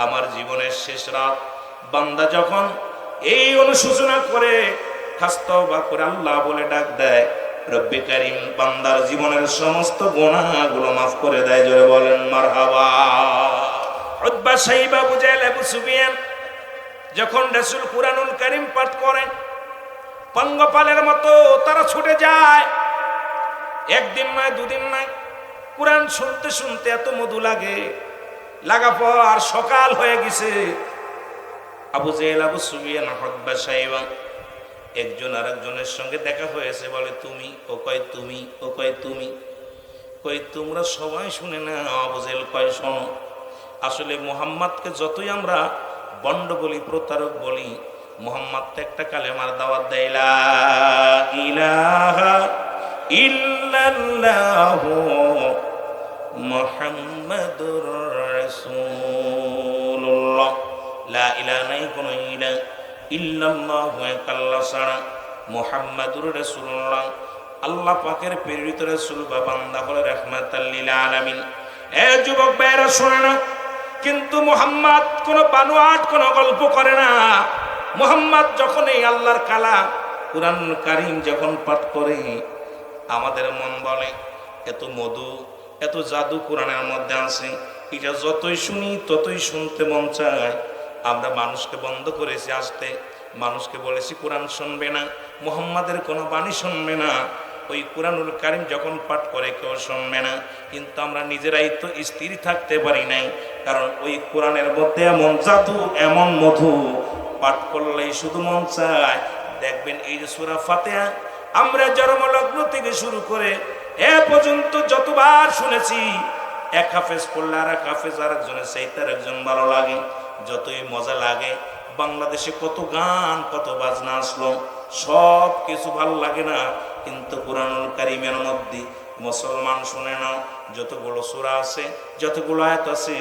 আমার জীবনের শেষ রাত, বান্দা যখন এই অনুশোচনা করে খাস তওবা করে আল্লাহ বলে ডাক দেয়, রব্বে কারিম বান্দার জীবনের সমস্ত গুনাহগুলো মাফ করে দেয়। জোরে বলেন মারহাবা। উতবা, সাইবা, আবু জাহেল, আবু সুফিয়ান যখন রাসূল কুরআনুল কারীম পাঠ করেন, পঙ্গপালের মতো তারা ছুটে যায়। একদিন নয়, দুদিন নয়, কুরআন শুনতে শুনতে এত মধু লাগে, লাগা পর আর সকাল হয়ে গেছে। আবু জাহেল, আবু সুফিয়ান, উতবা, সাইবা একজন আরেকজনের সঙ্গে দেখা হয়েছে। বলে তুমি, ও কয় তুমি, ও কয় তুমি, কই তোমরা সবাই শুনে না? আবু জাহেল কয় শোনো, আসলে মুহাম্মদকে যতই আমরা বন্ড বলি, প্রতারক বলি, মুহাম্মদ তো একটা কালেমার দাওয়াত দেয়, লা ইলাহা ইল্লাল্লাহু মুহাম্মাদুর রাসূলুল্লাহ। লা ইলাহা নাই কোন ইলাহ, ইল্লাল্লাহু এক আল্লাহ ছাড়া, মুহাম্মাদুর রাসূলুল্লাহ আল্লাহ পাকের প্রেরিত রাসূল বা বান্দা হলো রাহমাতাল লিল আলামিন। এ যুবক ভাইরা শুনে না, কিন্তু মুহাম্মদ কোন বানোয়াট কোন গল্প করে না। মুহাম্মদ যখন এই আল্লাহর কালাম কুরআনুল কারীম যখন পাঠ করে, আমাদের মন বলে এত মধু, এত জাদু কোরআনের মধ্যে আছে, এটা যতই শুনি ততই শুনতে মন চায়। আমরা মানুষকে বন্ধ করেছি আসতে, মানুষকে বলেছি কোরআন শুনবে না, মুহাম্মাদের কোনো বাণী শুনবে না। ওই কুরআনুল কারীম যখন পাঠ করে কেউ শুনবে না, কিন্তু আমরা নিজেরাই তো স্থির থাকতে পারি নাই। কারণ ওই কোরআনের মধ্যে এমন জাদু, এমন মধু, পাঠ করলেই শুধু মন চায়। দেখবেন এই যে সূরা ফাতিহা আমরা জন্মলগ্ন থেকে শুরু করে এ পর্যন্ত যতবার শুনেছি, এক হাফেজ পড়লে আর এক হাফেজ আর একজনের চাইতে আর একজন ভালো লাগে। যতই মজা লাগে, বাংলাদেশে কত গান কত বাজনা আসলো, সব কিছু ভালো লাগে না। কিন্তু কুরআনুল কারীমের মধ্যে মুসলমান শুনে না, যতগুলো সূরা আছে, যতগুলো আয়াত আছে,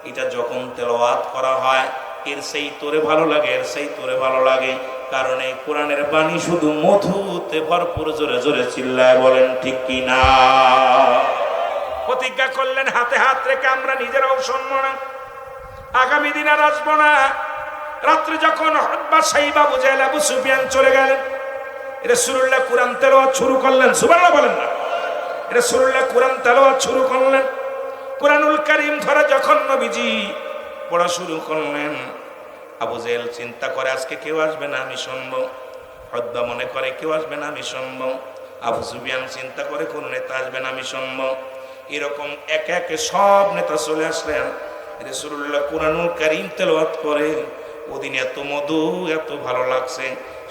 এটা যখন তেলাওয়াত করা হয় এর সেই তোরে ভালো লাগে, এর সেই তোরে ভালো লাগে। কারণ এই কোরআনের বাণী শুধু মধুতে ভরপুর। জোরে জোরে চিল্লায় বলেন ঠিক কি না? প্রতিজ্ঞা করলেন হাতে হাত রেখে আমরা নিজেরাও শুনবো না, আগামী দিন আর আসবো না। রাত্রে যখন উতবা, সাইবা, আবু জাহেল, আবু সুফিয়ান চলে গেলেন, রাসূলুল্লাহ কুরআন তেলাওয়াত শুরু করলেন। সুবহানাল্লাহ বলেন না? রাসূলুল্লাহ কুরআন তেলাওয়াত শুরু করলেন। কুরআনুল কারীম ধরে যখন নবীজি পড়া শুরু করলেন, আবু জাহেল চিন্তা করে আজকে কেউ আসবে না, আমি শুনবো। উতবা মনে করে কেউ আসবে না, আমি শুনবো। আবু সুফিয়ান চিন্তা করে কোন নেতা আসবে না, আমি শুনবো। এরকম একে একে সব নেতা চলে আসলেন। রাসূলুল্লাহ কুরআনুল কারীম তেলাওয়াত করে, ওদিন এত মধু, এত ভালো লাগছে,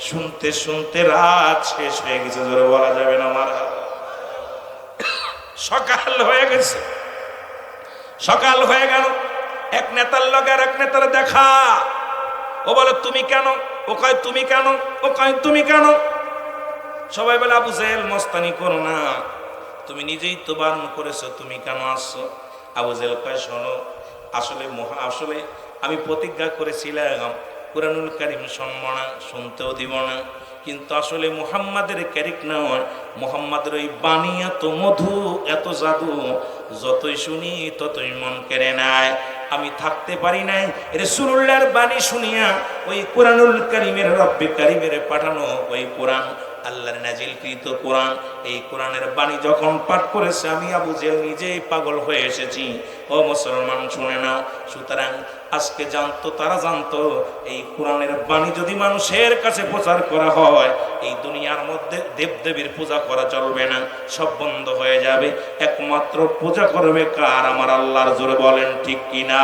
শুনতে শুনতে রাত শেষ হয়ে গেছে। জোরে বলা যাবে না মারহাবা। সকাল হয়ে গেছে, সকাল হয়ে গেল। এক নেতার লগে আর এক নেতার দেখা, ও বলে তুমি কেন, ও কয় তুমি কেন, ও কয় তুমি কেন। সবাই বলে আবু জেহেল মস্তানি করো না, তুমি নিজেই তো বারণ করেছো, তুমি কেন আসছো। আবু জেহেল কয় শোনো, আসলে আমি প্রতিজ্ঞা করেছিলাম কুরআনুল কারীম শুনব না, শুনতেও দিব না, কিন্তু আসলে মুহাম্মাদের ক্যারিক নয়, মুহাম্মাদের ওই বাণী এত মধু, এত জাদু, যতই শুনি ততই মন কেড়ে নেয়। আমি থাকতে পারি নাই রাসূলুল্লাহর বাণী শুনিয়া, ওই কুরআনুল কারীমের রব্বে কারীমের পাঠানো ওই কোরআন, আল্লাহর নাজিলকৃত কোরআন, এই কোরআনের বাণী যখন পাঠ করেছে আমি আবু জেহেল নিজেই পাগল হয়ে এসেছি। ও মুসলমান শুনে নাও, সুতরাং আজকে জানতো, তারা জানতো এই কোরআনের বাণী যদি মানুষের কাছে প্রচার করা হয়, এই দুনিয়ার মধ্যে দেবদেবীর পূজা করা চলবে না, সব বন্ধ হয়ে যাবে। একমাত্র পূজা করবে কার? আমার আল্লাহর। জোরে বলেন ঠিক কিনা?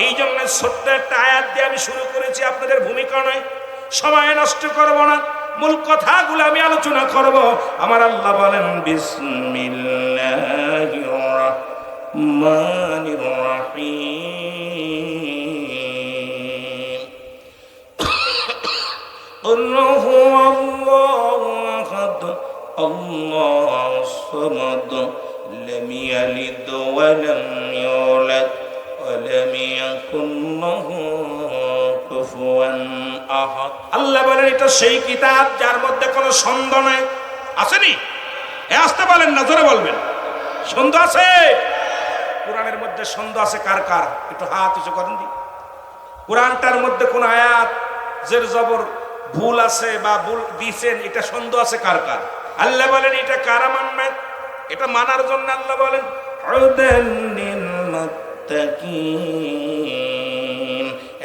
এই জন্য ছোট্ট একটা আয়াত দিয়ে আমি শুরু করেছি, আপনাদের ভূমিকা নয়, সময় নষ্ট করব না, মূল কথাগুলো আমি আলোচনা করব। আমার আল্লাহ বলেন বিসমিল্লাহির রাহমানির রাহিম, আল্লাহু আহাদ আল্লাহুস সামাদ লাম ইয়ালিদ ওয়া লাম ইউলাদ ওয়া লাম ইয়াকুল লাহু কুফুয়ান আহাদ। আল্লাহ বলেন এটা সেই কিতাব যার মধ্যে কোনো সন্দেহ নাই। আসেনি? আসতে বলেন না, জোরে বলবেন। সন্দেহ আছে? কোরআনের মধ্যে সন্দেহ আছে কার কার? একটু হাত উঁচু করেন দি। কোরআনটার মধ্যে কোন আয়াত জের জবর ভুল আছে বা ভুল দিয়েছেন, এটা সন্দেহ আছে কার কার? আল্লাহ বলেন এটা কারা মানবে? এটা মানার জন্য আল্লাহ বলেন হুদাল লিল মুত্তাকিন,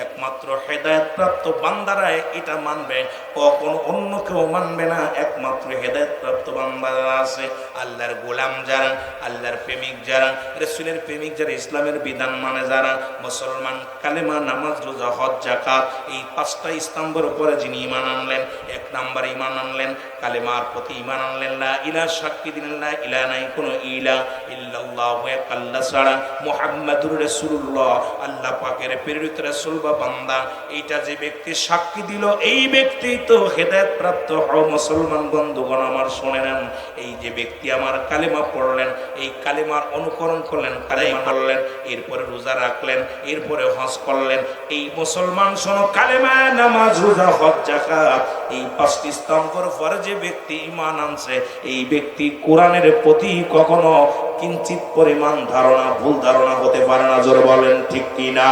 একমাত্র হেদায়েত প্রাপ্ত বান্দারাই এটা মানবে, কখনো অন্য কেউ মানবে না। একমাত্র হেদায়েত প্রাপ্ত বান্দারা আছে, আল্লাহর গোলাম যারা, আল্লাহর প্রেমিক যারা, রাসূলের প্রেমিক যারা, ইসলামের বিধান মানে যারা, মুসলমান, কালেমা, নামাজ, রোজা, হজ, যাকাত, এই পাঁচটা স্তম্ভের উপরে যিনি ঈমান আনলেন, এক নাম্বার ঈমান আনলেন কালেমার প্রতি ঈমান আনলেন, লা ইলাহা, সাক্ষী দিলেন লা ইলাহা, নাই কোনো ইলাহ ইল্লাল্লাহু, এক আল্লাহ ছাড়া, মুহাম্মাদুর রাসূলুল্লাহ, আল্লাহ পাকের প্রেরিত রাসূল বা বান্দা, এইটা যে ব্যক্তি সাক্ষী দিল, এই ব্যক্তি তো হেদায়েত প্রাপ্ত। মুসলমান বন্ধুগণ আমার শুনে নেন, এই যে ব্যক্তি আমার কালেমা পড়লেন, এই কালেমার অনুকরণ করলেন, কালেমা পড়লেন, এরপরে রোজা রাখলেন, এরপরে হজ করলেন, এই মুসলমান শোনো, কালেমা, নামাজ, রোজা, হজ, যাকাত, এই পাঁচটি স্তম্ভের পরে যে ব্যক্তি ঈমান আনছে, এই ব্যক্তি কোরআনের প্রতি কখনো কিঞ্চিত পরিমাণ ধারণা, ভুল ধারণা হতে পারে না। জোরে বলেন ঠিক কিনা?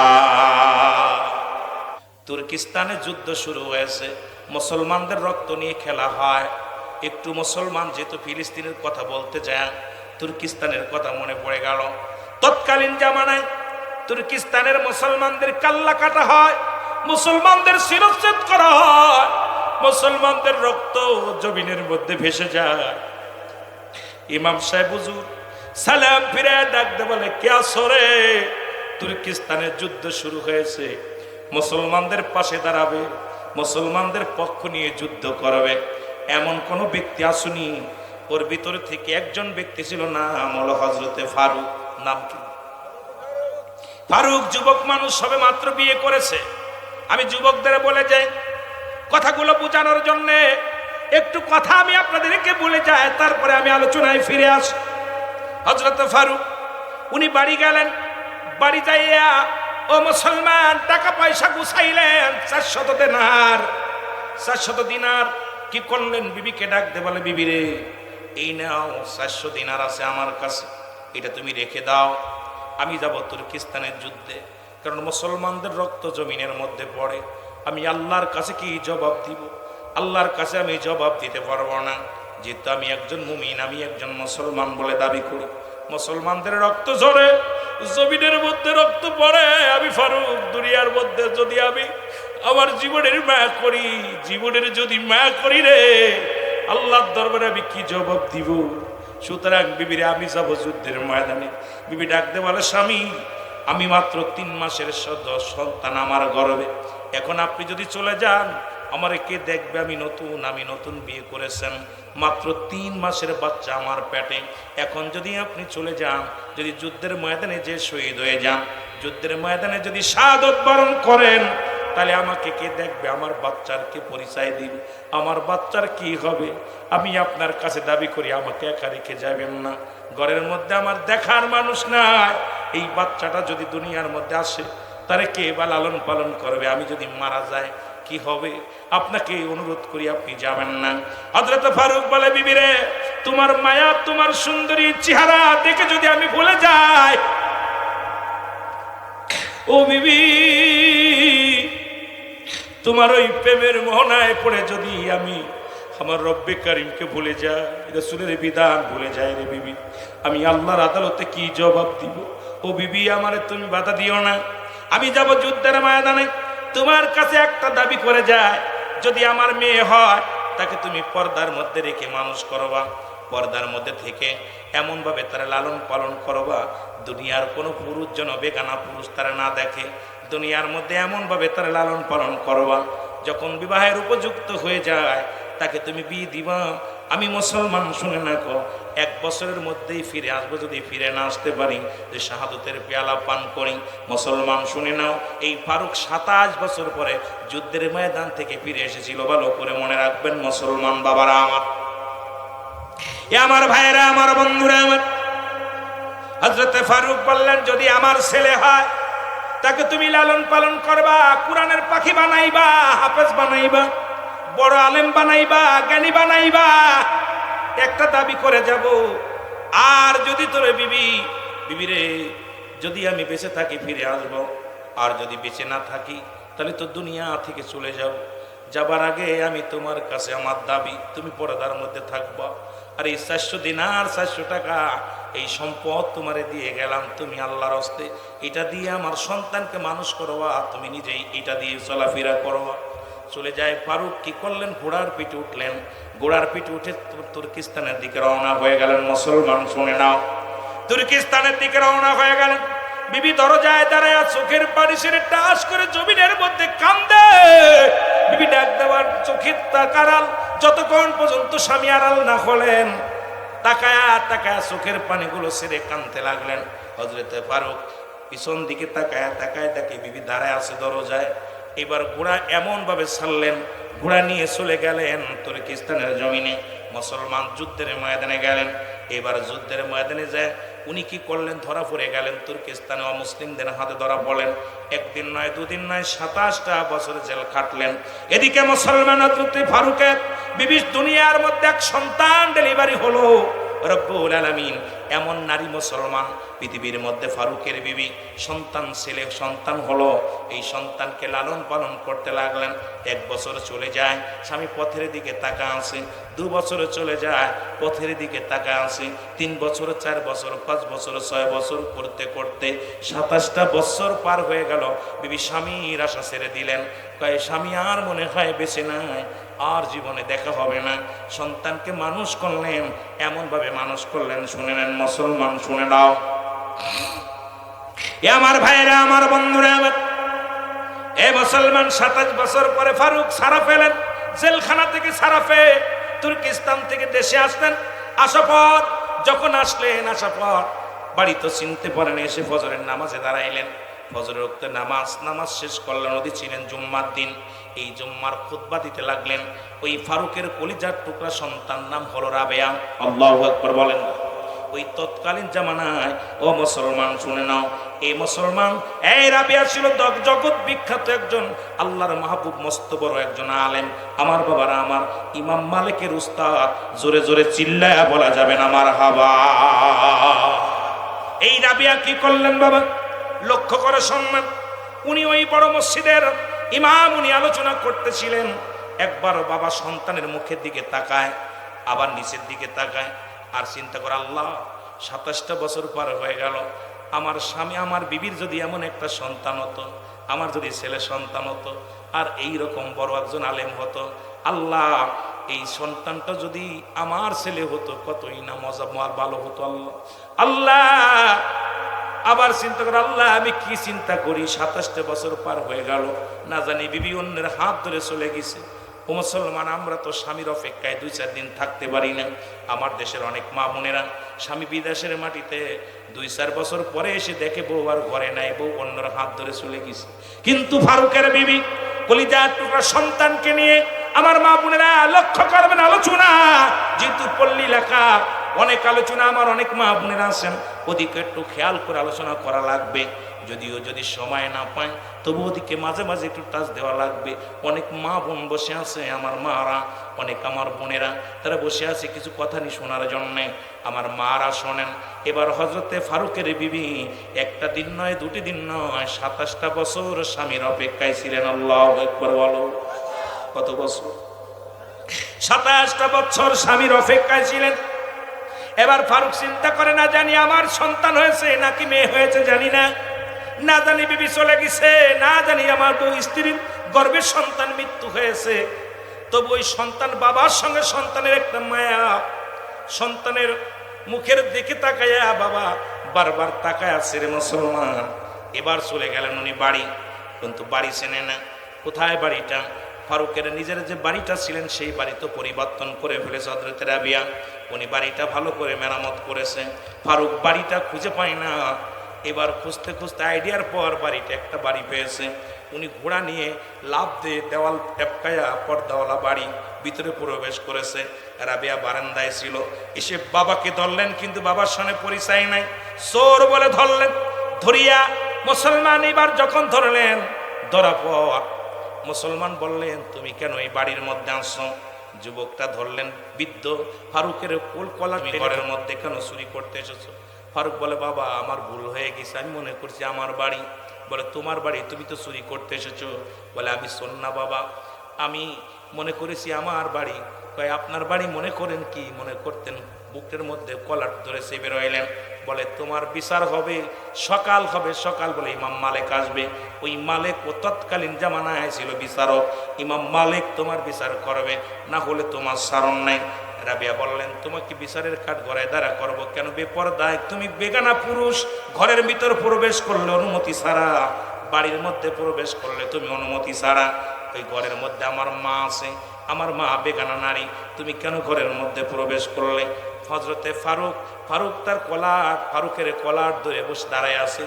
তুর্কিস্তানে যুদ্ধ শুরু হয়েছে, মুসলমানদের রক্ত নিয়ে খেলা হয়। একটু মুসলমান যেহেতু ফিলিস্তিনের কথা বলতে যায়, তুর্কিস্তানের কথা মনে পড়ে গেল। তৎকালীন জামানায় তুর্কিস্তানের মুসলমানদের কাল্লা কাটা হয়, মুসলমানদের শিরচ্ছেদ করা হয়, মুসলমানদের রক্ত জমিনের মধ্যে ভেসে যায়। ইমাম সাহেব হুজুর সালাম ফিরে ডাকতে বলে, কে আসরে? তুর্কিস্তানের যুদ্ধ শুরু হয়েছে, মুসলমানদের পাশে দাঁড়াবে, মুসলমানদের পক্ষ নিয়ে যুদ্ধ করবে, এমন কোন ব্যক্তি আসুনি? ওর ভিতরে থেকে একজন ব্যক্তি ছিল, নাম হলো হযরতে ফারুক। নাম কি? ফারুক যুবক মানুষ, সবে মাত্র বিয়ে করেছে। আমি যুবকদের বলে যাই, কথাগুলো বোঝানোর জন্য একটু কথা আমি আপনাদেরকে বলে যাই, তারপরে আমি আলোচনায় ফিরে আসি। হযরতে ফারুক উনি বাড়ি গেলেন, বাড়ি যাইয়া ও মুসলমান টাকা পয়সা গুছাইলেন, 400 দিনার, 400 দিনার। কি করলেন? বিবিকে ডাকতে বলে, বিবি রে, এই নাও 400 দিনার আছে আমার কাছে, এটা তুমি রেখে দাও, আমি যাব তুর্কিস্তানের যুদ্ধে, কারণ মুসলমানদের রক্ত জমিনের মধ্যে পড়ে। আমি আল্লাহর কাছে কি জবাব দিব? আল্লাহর কাছে আমি জবাব দিতে পারবো না, যেহেতু আমি একজন মুমিন, আমি একজন মুসলমান বলে দাবি করি। মুসলমানদের রক্ত ঝরে, জমিনের মধ্যে রক্ত পড়ে, আমি ফারুক দুনিয়ার মধ্যে যদি আমি আমার জীবনের মায়া করি, জীবনের যদি মায়া করি রে, আল্লাহর দরবারে আমি কি জবাব দিব? সুতরাং বিবিরে, আমি যাব যুদ্ধের ময়দানে। বিবি ডাকতে বলে, স্বামী, আমি মাত্র 3 মাসের সন্তান আমার গর্ভে, এখন আপনি যদি চলে যান আমারে কে দেখবে? আমি নতুন বিয়ে করেছেন, মাত্র 3 মাসের বাচ্চা আমার পেটে। এখন যদি আপনি চলে যান, যদি যুদ্ধের ময়দানে যে শহীদ হয়ে যান, যুদ্ধের ময়দানে যদি শাহাদত বরণ করেন, তাহলে আমাকে কে দেখবে? আমার বাচ্চার কে পরিচয় দিবে? আমার বাচ্চার কি হবে? আমি আপনার কাছে দাবি করি, আমাকে একা রেখে যাবেন না। ঘরের মধ্যে আমার দেখার মানুষ নাই। এই বাচ্চাটা যদি দুনিয়ার মধ্যে আসে, তারে কে বা লালন পালন করবে? আমি যদি মারা যায় কি হবে? আপনাকে অনুরোধ করি, আপনি যাবেন না। হযরত ফারুক বলে, বিবি রে, তোমার মায়া, তোমার সুন্দরী চেহারা দেখে যদি আমি ভুলে যাই, ও বিবি, তোমার ওই প্রেমের মোহনায় পড়ে যদি আমি আমার রব্বে কারিমকে ভুলে যাই, রাসূলের বিধান ভুলে যাই রে বিবি, আমি আল্লাহর আদালতে কি জবাব দিব? ও বিবি, আমারে তুমি বাধা দিও না। আমি যাব যুদ্ধের ময়দানে, তোমার কাছে একটা দাবি করে যায়, যদি আমার মেয়ে হয়, তাকে তুমি পর্দার মধ্যে রেখে মানুষ করবা, পর্দার মধ্যে থেকে এমনভাবে তারা লালন পালন করবা, দুনিয়ার কোনো পুরুষ যেন বেগানা পুরুষ তারা না দেখে। দুনিয়ার মধ্যে এমনভাবে তারা লালন পালন করবা, যখন বিবাহের উপযুক্ত হয়ে যায় তাকে তুমি বিয়ে দিবা। আমি মুসলমান, শুনে না কো, 1 বছরের মধ্যেই ফিরে আসবো। যদি ফিরে না আসতে পারি, যে শাহাদতের পেয়ালা পান করি। মুসলমান, শুনে নাও, এই ফারুক 27 বছর পরে যুদ্ধের ময়দান থেকে ফিরে এসেছিল। ভালো করে মনে রাখবেন মুসলমান বাবারা আমার, আমার ভাইয়েরা, আমার বন্ধুরা আমার। হযরতে ফারুক বললেন, যদি আমার ছেলে হয়, তাকে তুমি লালন পালন করবা, কোরআনের পাখি বানাইবা, হাফেজ বানাইবা, বড় আলেম বানাইবা, জ্ঞানী বানাইবা। একটা দাবি করে যাব। আর যদি তোরে বিবি রে, যদি আমি বেঁচে থাকি ফিরে আসব, আর যদি বেঁচে না থাকি তাহলে তো দুনিয়া থেকে চলে যাও। যাবার আগে আমি তোমার কাছে আমার দাবি, তুমি পর্দার মধ্যে থাকবা। আর এই 400 দিনার 400 টাকা এই সম্পদ তোমারে দিয়ে গেলাম, তুমি আল্লাহর হস্তে এটা দিয়ে আমার সন্তানকে মানুষ করবা, তুমি নিজেই এটা দিয়ে চলাফেরা করবা। চলে যায়। ফারুক কি করলেন? ঘোড়ার পিঠে উঠলেন। ঘোড়ার পিঠে উঠে তুর্কিস্তানের দিকে রওনা হয়ে গেলেন। মুসলমান, শুনে নাও, তুর্কিস্তানের দিকে রওনা হয়ে গেলেন। বিবি দরজায় দাঁড়ায় চোখের পানি ছেড়ে টাস করে জমিনের মধ্যে কান্দে। বিবি ডাক দেওয়ার চোখের তাকারাল, যতক্ষণ পর্যন্ত স্বামী আড়াল না হলেন, তাকায়া তাকায়া চোখের পানিগুলো ছেড়ে কাঁদতে লাগলেন। হযরতে ফারুক পিছন দিকে তাকায়া তাকায় দেখে বিবি দাঁড়ায় আছে দরজায়। এবার ঘোড়া এমন ভাবে ছাড়লেন, ঘোড়া নিয়ে চলে গেলেন তুর্কিস্তানের জমিনে। মুসলমান যুদ্ধের ময়দানে গেলেন। এবার যুদ্ধের ময়দানে যায় উনি কি করলেন? ধরা পড়ে গেলেন। তুর্কিস্তানে অমুসলিমদের হাতে ধরা পড়লেন। 1 দিন নয় 2 দিন নয়, 27টা বছর জেল খাটলেন। এদিকে মুসলমান হযরত ফারুকের বিবি দুনিয়ার মধ্যে এক সন্তান ডেলিভারি হলো। রব্বুল আলামিন এমন নারী মুসলমান পৃথিবীর মধ্যে, ফারুকের বিবি সন্তান, ছেলে সন্তান হলো। এই সন্তানকে লালন পালন করতে লাগলেন। 1 বছর চলে যায়, স্বামী পথের দিকে তাকা আছে। 2 বছর চলে যায়, পথের দিকে তাকা আছে। 3 বছর, 4 বছর, 5 বছর, 6 বছর করতে করতে 27টা বছর পার হয়ে গেল। বিবি স্বামীর আশা ছেড়ে দিলেন। কয়, স্বামী আর মনে হয় বেঁচে নাই, আর জীবনে দেখা হবে না। সন্তানকে মানুষ করলেন, এমনভাবে মানুষ করলেন, শুনে নেন মুসলমান, শুনে নাও আমার ভাইরা, আমার বন্ধুরা আমার। এ মুসলমান, 27 বছর পরে ফারুক ছাড়া পেলেন। জেলখানা থেকে ছাড়া পেয়ে তুর্কিস্তান থেকে দেশে আসলেন। আসার পর যখন আসলেন, আসার পর বাড়ি তো চিনতে পারেন। এসে ফজরের নামাজে দাঁড়াইলেন। ফজরের ওয়াক্তে নামাজ শেষ করলেন। ওদি ছিলেন জুম্মার দিন। এই জুম্মার খুতবা দিতে লাগলেন। ওই ফারুকের কলিজার টুকরা সন্তান নাম হলো রাবেয়া। আল্লাহু আকবার বলেন। ওই তৎকালীন জামানায়, ও মুসলমান শুনে নাও, এই মুসলমান, এই রাবেয়া ছিল জগৎ বিখ্যাত একজন আল্লাহর মাহবুব, মস্ত বড় একজন আলেম। আমার বাবারা আমার, ইমাম মালিকের উস্তাদ। জোরে জোরে চিল্লায়া বলা যাবে না মারহাবা। এই রাবেয়া কি করলেন বাবা? লক্ষ্য করে শুনবেন। উনি ওই বড় মসজিদের ইমাম, উনি আলোচনা করতেছিলেন। একবারও বাবা সন্তানের মুখের দিকে তাকায়, আবার নিচের দিকে তাকায়, আর চিন্তা করে, আল্লাহ 27টা বছর পার হয়ে গেল, আমার স্বামী, আমার বিবির যদি এমন একটা সন্তান হতো, আমার যদি ছেলে সন্তান হতো, আর এই রকম বড় একজন আলেম হতো, আল্লাহ এই সন্তানটা যদি আমার ছেলে হতো, কতই না মজা ভালো হতো। আল্লাহ আল্লাহ আবার চিন্তা করে আল্লাহ আমি কি চিন্তা করি, 27টা বছর পার হয়ে গেল, না জানি বিবি অন্যের হাত ধরে চলে গেছে। ও মুসলমান, আমরা তো স্বামীর অপেক্ষায় 2-4 দিন থাকতে পারি না। আমার দেশের অনেক মা বোনেরা স্বামী বিদেশের মাটিতে 2-4 বছর পরে এসে দেখে বউ আর ঘরে নাই, বউ অন্যের হাত ধরে চলে গেছে। কিন্তু ফারুকের বিবি কলিজার টুকরা সন্তানকে নিয়ে, আমার মা বোনেরা লক্ষ্য করবেন আলোচনা, যেহেতু পল্লী এলাকা অনেক আলোচনা, আমার অনেক মা বোনেরা আছেন, ওদিকে একটু খেয়াল করে আলোচনা করা লাগবে। যদিও যদি সময় না পায় তবু ওদিকে মাঝে মাঝে একটু টাচ দেওয়া লাগবে। অনেক মা বোন বসে আছে, আমার মারা, অনেক আমার বোনেরা তারা বসে আছে কিছু কথা নিয়ে শোনার জন্যে। আমার মারা শোনেন, এবার হজরতে ফারুকের বিবি একটা দিন নয়, 2টি দিন নয়, 27টা বছর স্বামীর অপেক্ষায় ছিলেন। আল্লাহু আকবার বলো। কত বছর? 27টা বছর স্বামীর অপেক্ষায় ছিলেন। এবার ফারুক চিন্তা করে, না জানি আমার সন্তান হয়েছে নাকি মেয়ে হয়েছে জানি না, না জানি বিবি চলে গেছে, না জানি আমার বউ স্ত্রীর গর্ভের সন্তান মৃত্যু হয়েছে। তবু ওই সন্তান, বাবার সঙ্গে সন্তানের একটা মায়া, সন্তানের মুখের দিকে তাকায়া বাবা বারবার তাকায় আছে রে মুসলমান। এবার চলে গেলেন উনি বাড়ি, কিন্তু বাড়ি চেনে না। কোথায় বাড়িটা? ফারুকের নিজের যে বাড়িটা ছিলেন সেই বাড়ি তো পরিবর্তন করে ফেলেছে হযরত রাবিয়া। উনি বাড়িটা ভালো করে মেরামত করেছে, ফারুক বাড়িটা খুঁজে পায় না। এবার খুঁজতে খুঁজতে আইডিয়ার পর বাড়িটা একটা বাড়ি পেয়েছে। উনি ঘোড়া নিয়ে লাফ দিয়ে দেওয়াল টপকায়া পর্দাওয়ালা বাড়ি ভিতরে প্রবেশ করেছে। রাবিয়া বারান্দায় ছিল, এসে বাবাকে ধরলেন, কিন্তু বাবার সঙ্গে পরিচয় নাই, চোর বলে ধরলেন। ধরিয়া মুসলমান এবার যখন ধরলেন, ধরা পর মুসলমান বললেন তুমি কেন এই বাড়ির মধ্যে আসছো? যুবকটা ধরলেন, বৃদ্ধ ফারুকের কোল কলা, ঘরের মধ্যে কেন চুরি করতে এসেছো? ফারুক বলে বাবা আমার ভুল হয়ে গেছে, আমি মনে করছি আমার বাড়ি। বলে তোমার বাড়ি, তুমি তো চুরি করতে এসেছো। বলে আমি শোন না বাবা, আমি মনে করেছি আমার বাড়ি। কয় আপনার বাড়ি মনে করেন কি? মনে করতেন। বুকের মধ্যে কলার ধরে সে বেরোইলেন। বলে তোমার বিচার হবে, সকাল হবে, সকাল বলে ইমাম মালিক আসবে। ওই মালিক ও তৎকালীন জামানায় ছিল বিচারক, ইমাম মালিক তোমার বিচার করবে, না হলে তোমার সারণ নাই। রাবিয়া বললেন তোমাকে বিচারের কাঠ গড়ায় দাঁড়া করবো কেন? বেপরদায় তুমি বেগানা পুরুষ, ঘরের ভিতর প্রবেশ করলে অনুমতি ছাড়া, বাড়ির মধ্যে প্রবেশ করলে তুমি অনুমতি ছাড়া। ওই ঘরের মধ্যে আমার মা আছে, আমার মা বেগানা নারী, তুমি কেন ঘরের মধ্যে প্রবেশ করলে? হযরতে ফারুক তার কলার, ফারুকের কলার ধরে বসে দাঁড়ায় আছে।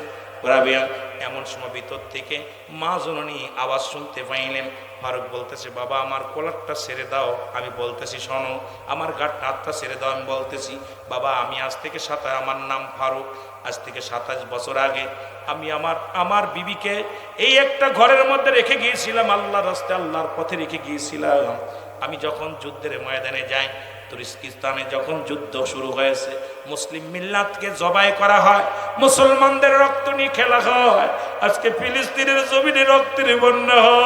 রাবিয়া এমন সময় ভিতর থেকে মা জননী আওয়াজ শুনতে পাইলেন। ফারুক বলতেছে বাবা আমার কলারটা ছেড়ে দাও। আমি বলতেছি শোনো, আমার গাঁটটা হাতটা ছেড়ে দাও। আমি বলতেছি বাবা আমি আজ থেকে আমার নাম ফারুক, আজ থেকে 27 বছর আগে আমি আমার বিবিকে এই একটা ঘরের মধ্যে রেখে গিয়েছিলাম, আল্লাহর রাস্তায় আল্লাহর পথে রেখে গিয়েছিলাম। আমি যখন যুদ্ধের ময়দানে যাই, তুর্কিস্তানে যখন যুদ্ধ শুরু হয়েছে, মুসলিম মিল্লাতকে জবাই করা হয়, মুসলমানদের রক্ত নিয়ে খেলা হয়। আজকে ফিলিস্তিনের জমিনে রক্তের বন্যা হয়।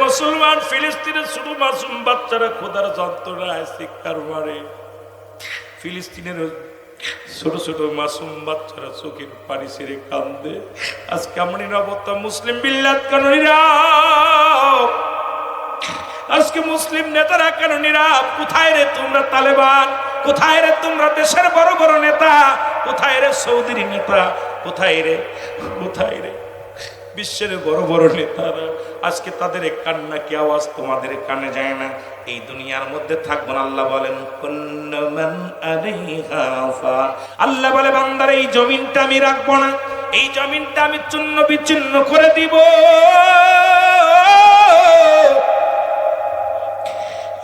মুসলমান ফিলিস্তিনের ছোট মাসুম বাচ্চারা খোদার যন্ত্রণায় চিৎকার মারে। ফিলিস্তিনের ছোট ছোট মাসুম বাচ্চারা চোখের পানি ছেড়ে কান্দে। আজকে আমরা নিরাপত্তা মুসলিম মিল্লাত কেন নীরব? আজকে মুসলিম নেতারা কেন নীরব? কোথায় রে তোমরা তালেবান? কোথায় রে তোমরা দেশের বড় বড় নেতা? কোথায় রে সৌদির নেতা? কোথায় রে বিশ্বের বড় বড় নেতারা? আজকে তাদের কান্না কি আওয়াজ তোমাদের কানে যায় না? এই দুনিয়ার মধ্যে থাকবো না। আল্লাহ বলেন কুল্লু মান আলাইহা ফান, আল্লাহ বলে বান্দার এই জমিনটা আমি রাখবো না, এই জমিনটা আমি চূর্ণ বিচূর্ণ করে দিব।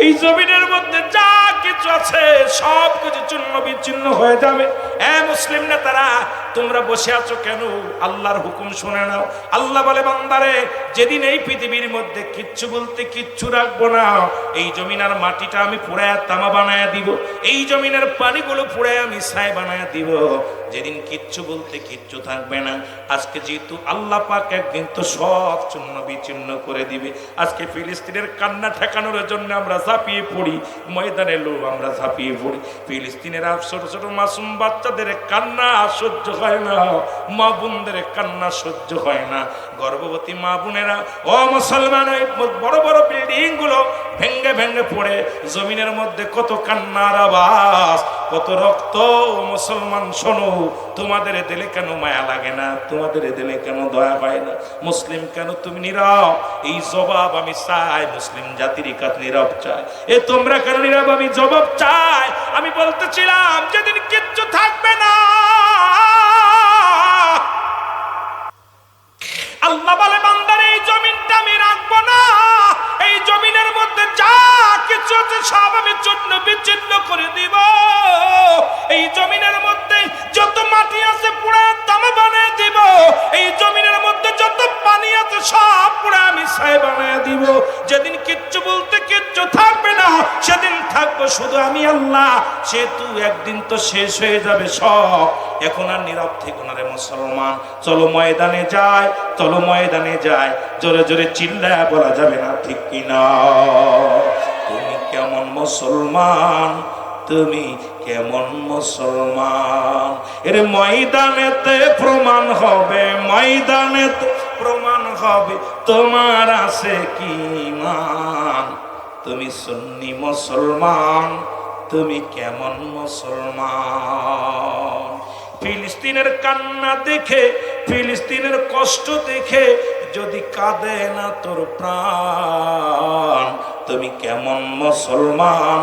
এই জমিনের মধ্যে যা কিছু আছে সব কিছু চূর্ণ বিচ্ছিন্ন হয়ে যাবে। মুসলিম নেতারা তোমরা বসে আছো কেন? আল্লাহর হুকুম শুনে নাও। আল্লাহ বলে বান্দারে যেদিন এই পৃথিবীর মধ্যে কিচ্ছু বলতে কিচ্ছু রাখবো না, এই জমিনের মাটিটা আমি পুড়ায় তামা বানায় দিব, এই জমিনের পানিগুলো পুড়ায় আমি ছাই বানায় দিব, যেদিন কিচ্ছু বলতে কিচ্ছু থাকবে না। আজকে যেহেতু আল্লাহ পাক একদিন তো সব চূর্ণ বিচূর্ণ করে দিবে। আজকে ফিলিস্তিনের কান্না ঠেকানোর জন্য আমরা ঝাঁপিয়ে পড়ি, ময়দানে আমরা ঝাঁপিয়ে পড়ি। ফিলিস্তিনের ছোট ছোট মাসুম বাচ্চাদের কান্না সহ্য হয় না, মা বোনদের কান্না সহ্য হয় না। গর্ভবতী মা বোনেরা, ও মুসলমান, ওই বড় বড় বিল্ডিং গুলো ভেঙ্গে ভেঙ্গে পড়ে জমিনের মধ্যে কত কান্নার আওয়াজ, কত রক্ত। মুসলমান শোনো, তোমাদের দিলে কেন মায়া লাগে না? তোমাদের দিলে কেন দয়া হয় না? মুসলিম কেন তুমি নীরব? এই জবাব আমি চাই, মুসলিম জাতির কাছে নীরব চাই। এ তোমরা কেন নীরব? আমি জবাব চাই। আমি বলতেছিলাম যেদিন কিচ্ছু থাকবে না, আল্লাহ বলে বান্দার এই জমিনটা আমি রাখবো না, এই জমিনের মধ্যে যা কিছু আছে সব আমি চূর্ণ বিচ্ছিন্ন করে দিব। এই জমিনের মধ্যে যত মাটি আছে পুরো তামা বানিয়ে দিব। এই জমিনের মধ্যে যত পানি আছে সব পুরো আমি ছাই বানিয়ে দিব। যেদিন কিচ্ছু বলতে কিচ্ছু থাকবে না, সেদিন থাকবো শুধু আমি আল্লাহ। সেহেতু একদিন তো শেষ হয়ে যাবে সব। এখন আর নীরব থেকো না রে মুসলমান। চলো ময়দানে যাই, চলো ময়দানে যাই। জোরে জোরে চিল্লায় বলা যাবে না, ঠিক কিনা? তুমি কেমন মুসলমান? তুমি কেমন মুসলমান? এর ময়দানেতে প্রমাণ হবে, ময়দানেতে প্রমাণ হবে তোমার আছে কি ঈমান। তুমি সুন্নি মুসলমান, তুমি কেমন মুসলমান? ফিলিস্তিনের কান্না দেখে, ফিলিস্তিনের কষ্ট দেখে যদি কাঁদে না তোর প্রাণ, তুমি কেমন মুসলমান?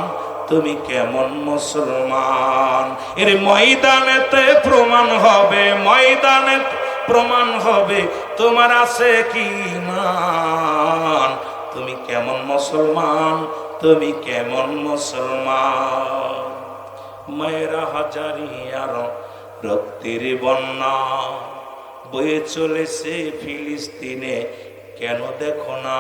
তুমি কেমন মুসলমান? এর ময়দানেতে প্রমাণ হবে, ময়দানে প্রমাণ হবে তোমার আছে কি ঈমান। তুমি কেমন মুসলমান? তুমি কেমন মুসলমান? মেয়েরা হাজারিয়ার রক্তের বন্যা বয়ে চলেছে ফিলিস্তিনে, কেন দেখো না?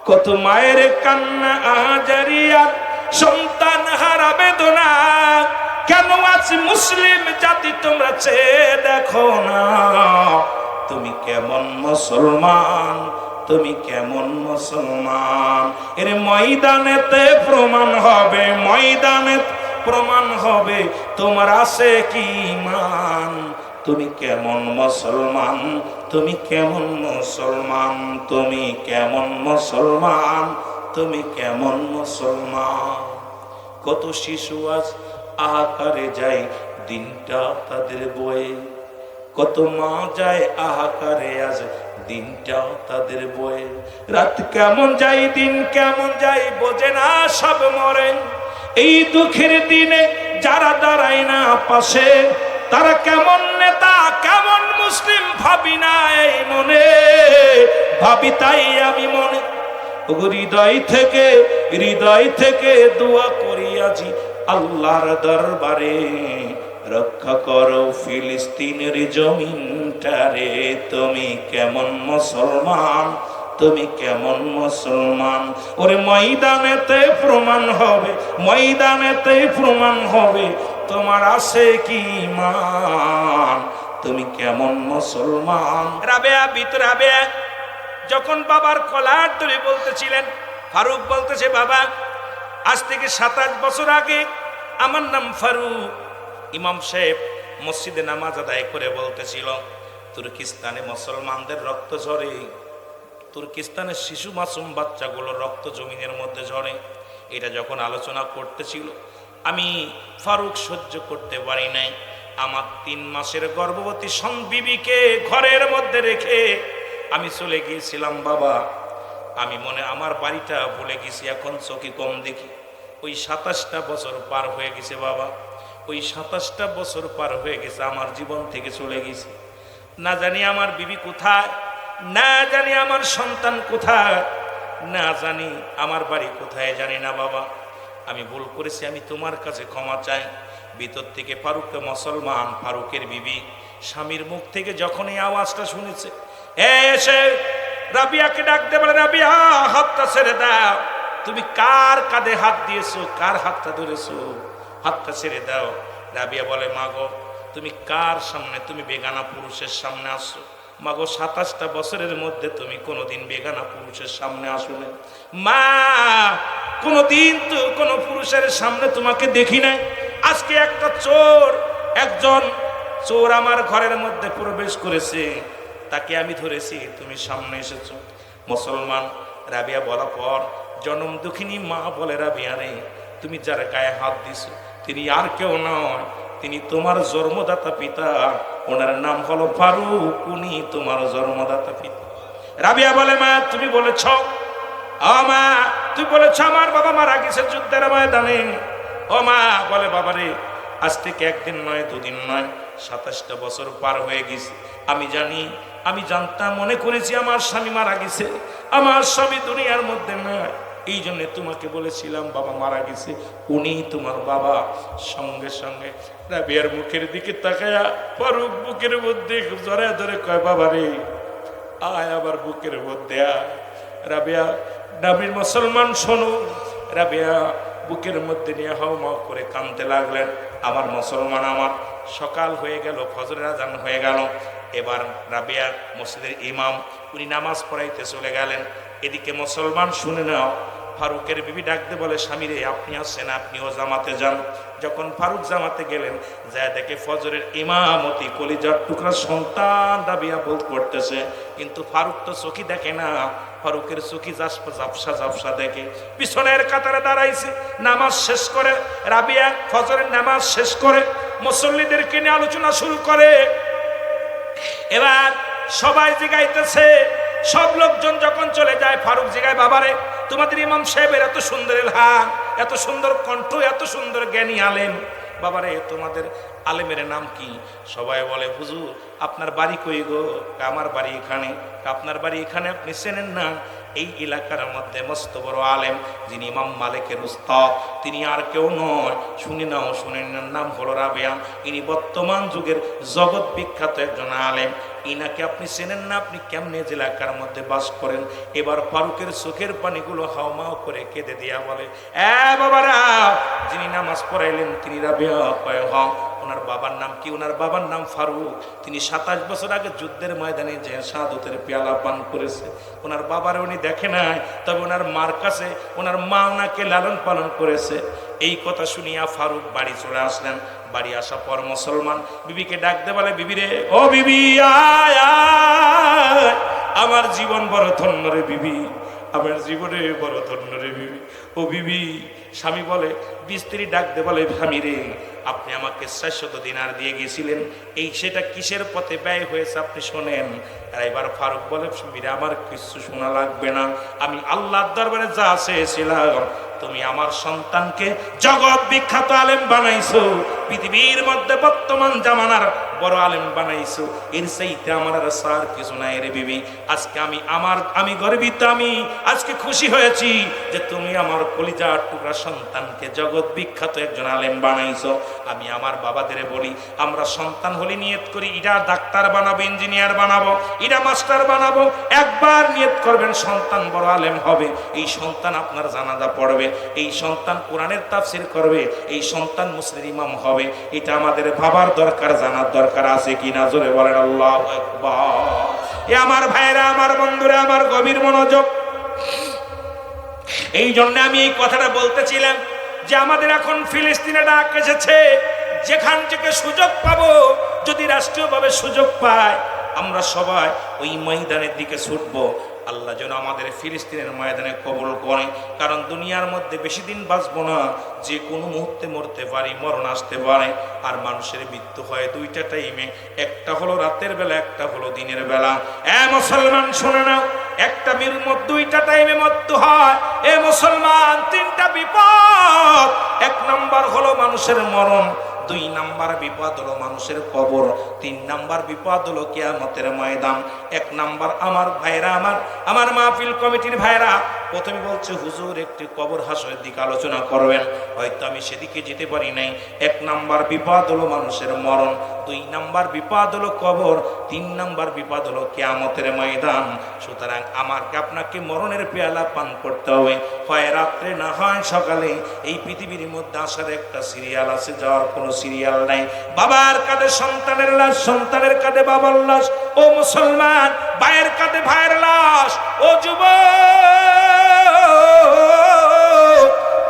কত মায়ের কান্না আহাজারিয়ার সন্তান হারা বেদনা, কেন আছে মুসলিম জাতি তোমরা চেয়ে দেখো না? তুমি কেমন মুসলমান? তুমি কেমন মুসলমান? এর ময়দানেতে প্রমাণ হবে, ময়দানে প্রমাণ হবে তোমার আছে কি ঈমান। তুমি কেমন মুসলমান? তুমি কেমন মুসলমান? তুমি কেমন মুসলমান? তুমি কেমন মুসলমান? কত শিশু আজ আহাকারে যায় দিনটা তাদের বয়ে, কত মা যায় আহাকারে আজ দিনটা তাদের বয়ে। রাত কেমন যায়, দিন কেমন যায়, বোঝে না সব মরে। এই দুঃখের দিনে যারা দাঁড়ায় না পাশে, তারা কেমন নেতা, কেমন মুসলিম ভাবি না এই মনে। ভাবি তাই আমি মনে, হৃদয় থেকে দোয়া করি আজি আল্লাহর দরবারে, রক্ষা করো ফিলিস্তিনের জমিনটারে। তুমি কেমন মুসলমান? তুমি কেমন মুসলমান? ওরে ময়দানেতে প্রমাণ হবে, ময়দানেতে প্রমাণ হবে তোমার আছে কি ঈমান। তুমি কেমন মুসলমান? রাবেয়া বিত রাবেয়া যখন বাবার কলার ধরে বলতেছিলেন, ফারুক বলতেছে, বাবা আজ থেকে 27 বছর আগে আমার নাম ফারুক। ইমাম সাহেব মসজিদে নামাজ আদায় করে বলতেছিল, তুর্কিস্তানে মুসলমানদের রক্ত ঝরে, তুর্কিস্তানের শিশু মাসুম বাচ্চাগুলোর রক্ত জমিনের মধ্যে ঝরে। এটা যখন আলোচনা করতেছিল, আমি ফারুক সহ্য করতে পারি নাই। আমার 3 মাসের গর্ভবতী বিবিকে ঘরের মধ্যে রেখে আমি চলে গিয়েছিলাম। বাবা আমি মনে আমার বাড়িটা ভুলে গেছি, এখন চোখে কম দেখি। ওই 27টা বছর পার হয়ে গেছে বাবা, ওই 27টা বছর পার হয়ে গেছে, আমার জীবন থেকে চলে গেছে। না জানি আমার বিবি কোথায়, না জানি আমার সন্তান কোথায়, না জানি আমার বাড়ি কোথায়, জানি না বাবা। আমি ভুল করেছি, আমি তোমার কাছে ক্ষমা চাই। ভিতর থেকে ফারুককে মুসলমান, ফারুকের বিবি স্বামীর মুখ থেকে যখন এই আওয়াজটা শুনেছে, এসে রাবিয়াকে ডাকতে বলে, রাবিয়া হাতটা ছেড়ে দাও। তুমি কার কাঁধে হাত দিয়েছো, কার হাতটা ধরেছো? হাতটা ছেড়ে দাও। রাবিয়া বলে, মাগো তুমি কার সামনে, তুমি বেগানা পুরুষের সামনে আসছো। মাগো 27টা বছরের মধ্যে তুমি কোনোদিন বেগানা পুরুষের সামনে আসো না। মা কোনোদিন তো কোনো পুরুষের সামনে তোমাকে দেখি নাই। আজকে একটা চোর, একজন চোর আমার ঘরের মধ্যে প্রবেশ করেছে, তাকে আমি ধরেছি, তুমি সামনে এসেছো। মুসলমান রাবিয়া বলার পর জনম দুঃখিনী মা বলে, রাবিয়া রে, তুমি যার গায়ে হাত দিছো তিনি আর কেউ নয়, তিনি তোমার জন্মদাতা পিতা, ওনার নাম হলো ফারুক, উনি তোমার জন্মদাতা পিতা। রাবিয়া বলে, মা তুমি বলেছ, মা তুই বলেছ আমার বাবা মারা গেছে যুদ্ধের ময়দানে। ও মা বলে, বাবা রে, আজ থেকে একদিন নয়, দুদিন নয়, 27টা বছর পার হয়ে গেছে। আমি জানি, আমি জানতাম, মনে করেছি আমার স্বামী মারা গেছে, আমার স্বামী দুনিয়ার মধ্যে নয়, এই জন্য তোমাকে বলেছিলাম বাবা মারা গেছে, উনি তোমার বাবা। সঙ্গে সঙ্গে রাবিয়ার মুখের দিকে তাকায়া ফারুক বুকের মধ্যে জড়ায় ধরে কয়, বাবা রে আয় আবার বুকের মধ্যে আয়। রাবিয়া, নবীর মুসলমান শোনো, রাবিয়া বুকের মধ্যে নিয়ে হাউমাউ করে কাঁদতে লাগলেন। আমার মুসলমান, আমার সকাল হয়ে গেল, ফজরের আজান হয়ে গেল। এবার রাবিয়া মসজিদের ইমাম, উনি নামাজ পড়াইতে চলে গেলেন। এদিকে মুসলমান শুনে নাও, ফারুকের বিবি ডাকতে বলে, স্বামী রে আপনি আসছেন, আপনিও জামাতে যান। যখন ফারুক জামাতে গেলেন, যা দেখে ফজরের ইমামতি কলিজার টুকরা সন্তান রাবিয়া বল করতেছে, কিন্তু ফারুক তো চোখই দেখে না, ফারুকের চোখি ঝাপসা ঝাপসা দেখে। পিছনের কাতারে দাঁড়াইছে, নামাজ শেষ করে রাবিয়া ফজরের নামাজ শেষ করে মুসল্লিদেরকে নিয়ে আলোচনা শুরু করে। এবার সবাই জিগাইতেছে, সব লোকজন যখন চলে যায় ফারুক জিগায়, বাবারে তোমাদের ইমাম সাহেবের এত সুন্দর এলহাম, এত সুন্দর কণ্ঠ, এত সুন্দর জ্ঞানী আলেম, বাবারে তোমাদের আলেমের নাম কি? সবাই বলে, হুজুর আপনার বাড়ি কই গো? আমার বাড়ি এখানে। আপনার বাড়ি এখানে, আপনি চেনেন না? এই এলাকার মধ্যে মস্ত বড় আলেম, যিনি ইমাম মালিকের উস্তাদ, তিনি আর কেউ নয়, শুনে নাও, শুনেন, নাম হলো রাবিয়া। ইনি বর্তমান যুগের জগৎ বিখ্যাত একজন আলেম। ইনাকে আপনি চেনেন না? আপনি কেমনে এলাকার মধ্যে বাস করেন? এবার ফারুকের চোখের পানিগুলো হাওমাও করে কেঁদে দিয়া বলে, বাবারা, যিনি নামাজ পড়াইলেন তিনি রাবিয়া। ওনার বাবার নাম কি? ওনার বাবার নাম ফারুক। তিনি 27 বছর আগে যুদ্ধের ময়দানে যে শাহাদতের পেয়ালা পান করেছে। ওনার বাবার উনি দেখে নাই, তবে ওনার মার কাছে ওনার মা ওনাকে লালন পালন করেছে। এই কথা শুনিয়া ফারুক বাড়ি চলে আসলেন। বাড়ি আসা পর মুসলমান বিবিকে ডাকতে বলে, বিবি রে, ও বিবি আয় আয়, আমার জীবন বড় ধন্য রে বিবি, আমার জীবনে বড় ধন্য রে বিবি। ও বিবি, স্বামী বলে, স্ত্রী ডাকতে বলে, স্বামী রে, আপনি আমাকে 400 দিনার দিয়ে গেছিলেন, এই সেটা কিসের পথে ব্যয় হয়েছে আপনি শোনেন। আর এবার ফারুক বলে, স্বামীরা আমার কিছু শোনা লাগবে না, আমি আল্লাহর দরবারে যা চেয়েছিলাম, তুমি আমার সন্তানকে জগৎ বিখ্যাত আলেম বানাইছো, পৃথিবীর মধ্যে বর্তমান জামানার বড় আলেম বানাইছো, এর চাইতে আমার আর সার কিছু নাই রে বিবি। আজকে আমি গর্বিত, আমি আজকে খুশি হয়েছি যে তুমি আমার কলিজার টুকরা সন্তানকে জগৎ বিখ্যাত একজন আলেম বানাইছো। আমি আমার বাবাদের বলি, আমরা সন্তান হলে নিয়ত করি, ইরা ডাক্তার বানাবো, ইঞ্জিনিয়ার বানাবো, ইরা মাস্টার বানাবো। একবার নিয়ত করবেন সন্তান বড় আলেম হবে, এই সন্তান আপনার জানাজা পড়বে, এই সন্তান কোরআনের তাফসীর করবে, এই সন্তান মুসলিম ইমাম হবে। এটা আমাদের ভাবার দরকার, জানার দরকার আছে কিনা, জোরে বলেন আল্লাহু আকবার। এ আমার ভাইরা, আমার বন্ধুরা, আমার গভীর মনোযোগ। এই জন্য আমি এই কথাটা বলতেছিলাম যে আমাদের এখন ফিলিস্তিনে ডাক এসেছে, যেখান থেকে সুযোগ পাবো, যদি রাষ্ট্রীয়ভাবে সুযোগ পায়, আমরা সবাই ওই ময়দানের দিকে ছুটবো। আল্লাহ যেন আমাদের ফিলিস্তিনের ময়দানে কবুল করে, কারণ দুনিয়ার মধ্যে বেশি দিন বাঁচবো না, যে কোনো মুহূর্তে মরতে পারি, মরণ আসতে পারে। আর মানুষের মৃত্যু হয় দুইটা টাইমে, একটা হলো রাতের বেলা, একটা হলো দিনের বেলা। মুসলমান শুনে নাও, একটা দুইটা টাইমে মৃত্যু হয়। মুসলমান, 3টা বিপদ। 1 নম্বর হলো মানুষের মরণ, 2 নম্বর বিপদ হলো মানুষের কবর, 3 নম্বর বিপদ হলো কিয়ামতের ময়দান। 1 নম্বর, আমার ভাইরা, আমার মাহফিল কমিটির ভাইরা প্রথমে বলছে, হুজুর একটি কবর হাসরের দিকে আলোচনা করবেন, হয়তো আমি সেদিকে যেতে পারি নাই। 1 নম্বর বিপদ হলো মানুষের মরণ, 2 নম্বর বিপদ হলো কবর, 3 নম্বর বিপদ হলো কিয়ামতের ময়দান। সুতরাং আমাকে আপনাকে মরণের পেয়ালা পান করতে হবে, হয় রাত্রে না হয় সকালে। এই পৃথিবীর মধ্যে আসার একটা সিরিয়াল আছে, যাওয়ার কোনো সিরিয়াল নাই। বাবার কাঁধে সন্তানের লাশ, সন্তানের কাঁধে বাবার লাশ। ও মুসলমান, ভাইয়ের কাঁধে ভাইয়ের লাশ। ও যুবক,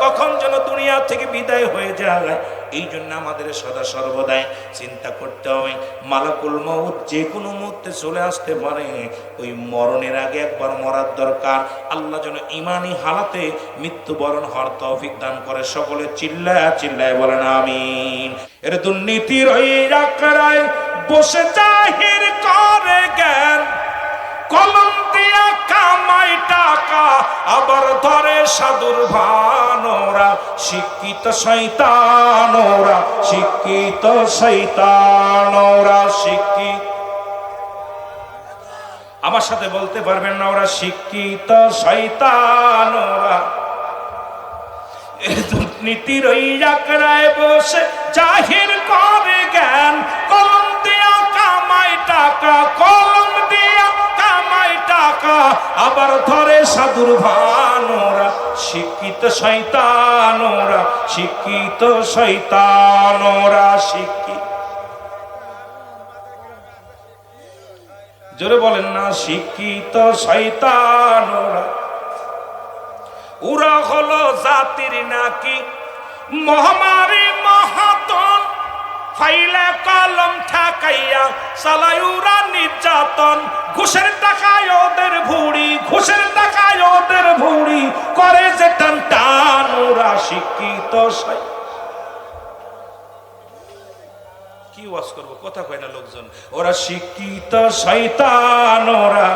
কখন যেন দুনিয়া থেকে বিদায় হয়ে যায়, এই জন্য আমাদের সদা সর্বদাই চিন্তা করতে হবে, মালাকুল মউত যে কোনো মুহূর্তে চলে আসতে পারে। ওই মরণের আগে একবার মরার দরকার। আল্লাহ যেন ইমানি হালাতে মৃত্যুবরণ হওয়ার তৌফিক দান করে। সকলে চিল্লায় চিল্লায় বলেন আমিন। এর দুর্নীতির ওই আখড়ায় বসে জাহির করে জ্ঞান, কলম দিয়া কামাই টাকা আবার ধরে সাধুর ভান। ওরা শিক্ষিত শয়তান, ওরা শিক্ষিত শয়তান, ওরা শিক্ষিত। আমার সাথে বলতে পারবেন না? ওরা শিক্ষিত শয়তান। ওরা দুর্নীতির ওই আখড়ায় বসে জাহির করে জ্ঞান, কলম দিয়া কামাই টাকা, কলম দিয়া কামাই টাকা আবার ধরে সাধুর ভান। ওরা শিক্ষিত শয়তান, ওরা শিক্ষিত শয়তান, ওরা শিক্ষিত। জোরে বলেন না? শিক্ষিত শয়তান। ওরা ওরা হলো জাতির নাকি মহামারী মহাতন, ফাইলে কলম ঠেকাইয়া চালায় ওরা নির্যাতন। ঘুষের টাকায় ওদের ভুড়ি, ঘুষের টাকায় ওদের ভুড়ি করে যে টান টান। ওরা শিক্ষিত কি ওয়াজ করবো, কথা কয় না লোকজন। ওরা শিক্ষিত শয়তান। ওরা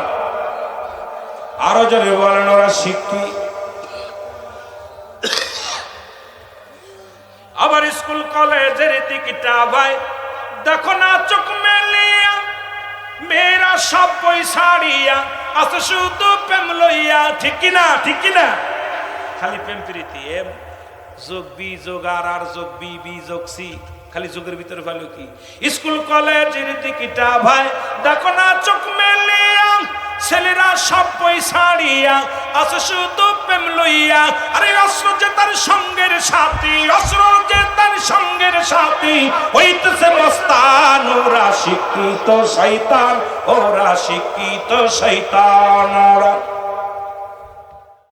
আরো জোরে বলেন, ওরা শিক্ষিত। আবার স্কুল কলেজের দিকটা ভাই দেখো না চোখ মেলিয়া, মেয়েরা সব বই ছাড়িয়া আছে শুধু প্রেম লইয়া। ঠিক কিনা? ঠিক কিনা? খালি প্রেম প্রীতি, এম যোগ বি যোগ আর যোগ বি বি যোগ সি, খালি যোগের ভিতরে ভালো কি? স্কুল কলেজের দিকটা ভাই দেখো না চোখ মেলিয়া, ছেলেরা সব বই ছাড়িয়া আছে শুধু প্রেম লইয়া। আরে অস্ত্র যে তার সঙ্গের সাথী, অস্ত্র যে তার সঙ্গের সাথী হইতেছে মস্তান। ওরা শিক্ষিত শয়তান, ওরা শিক্ষিত শয়তান। ওরা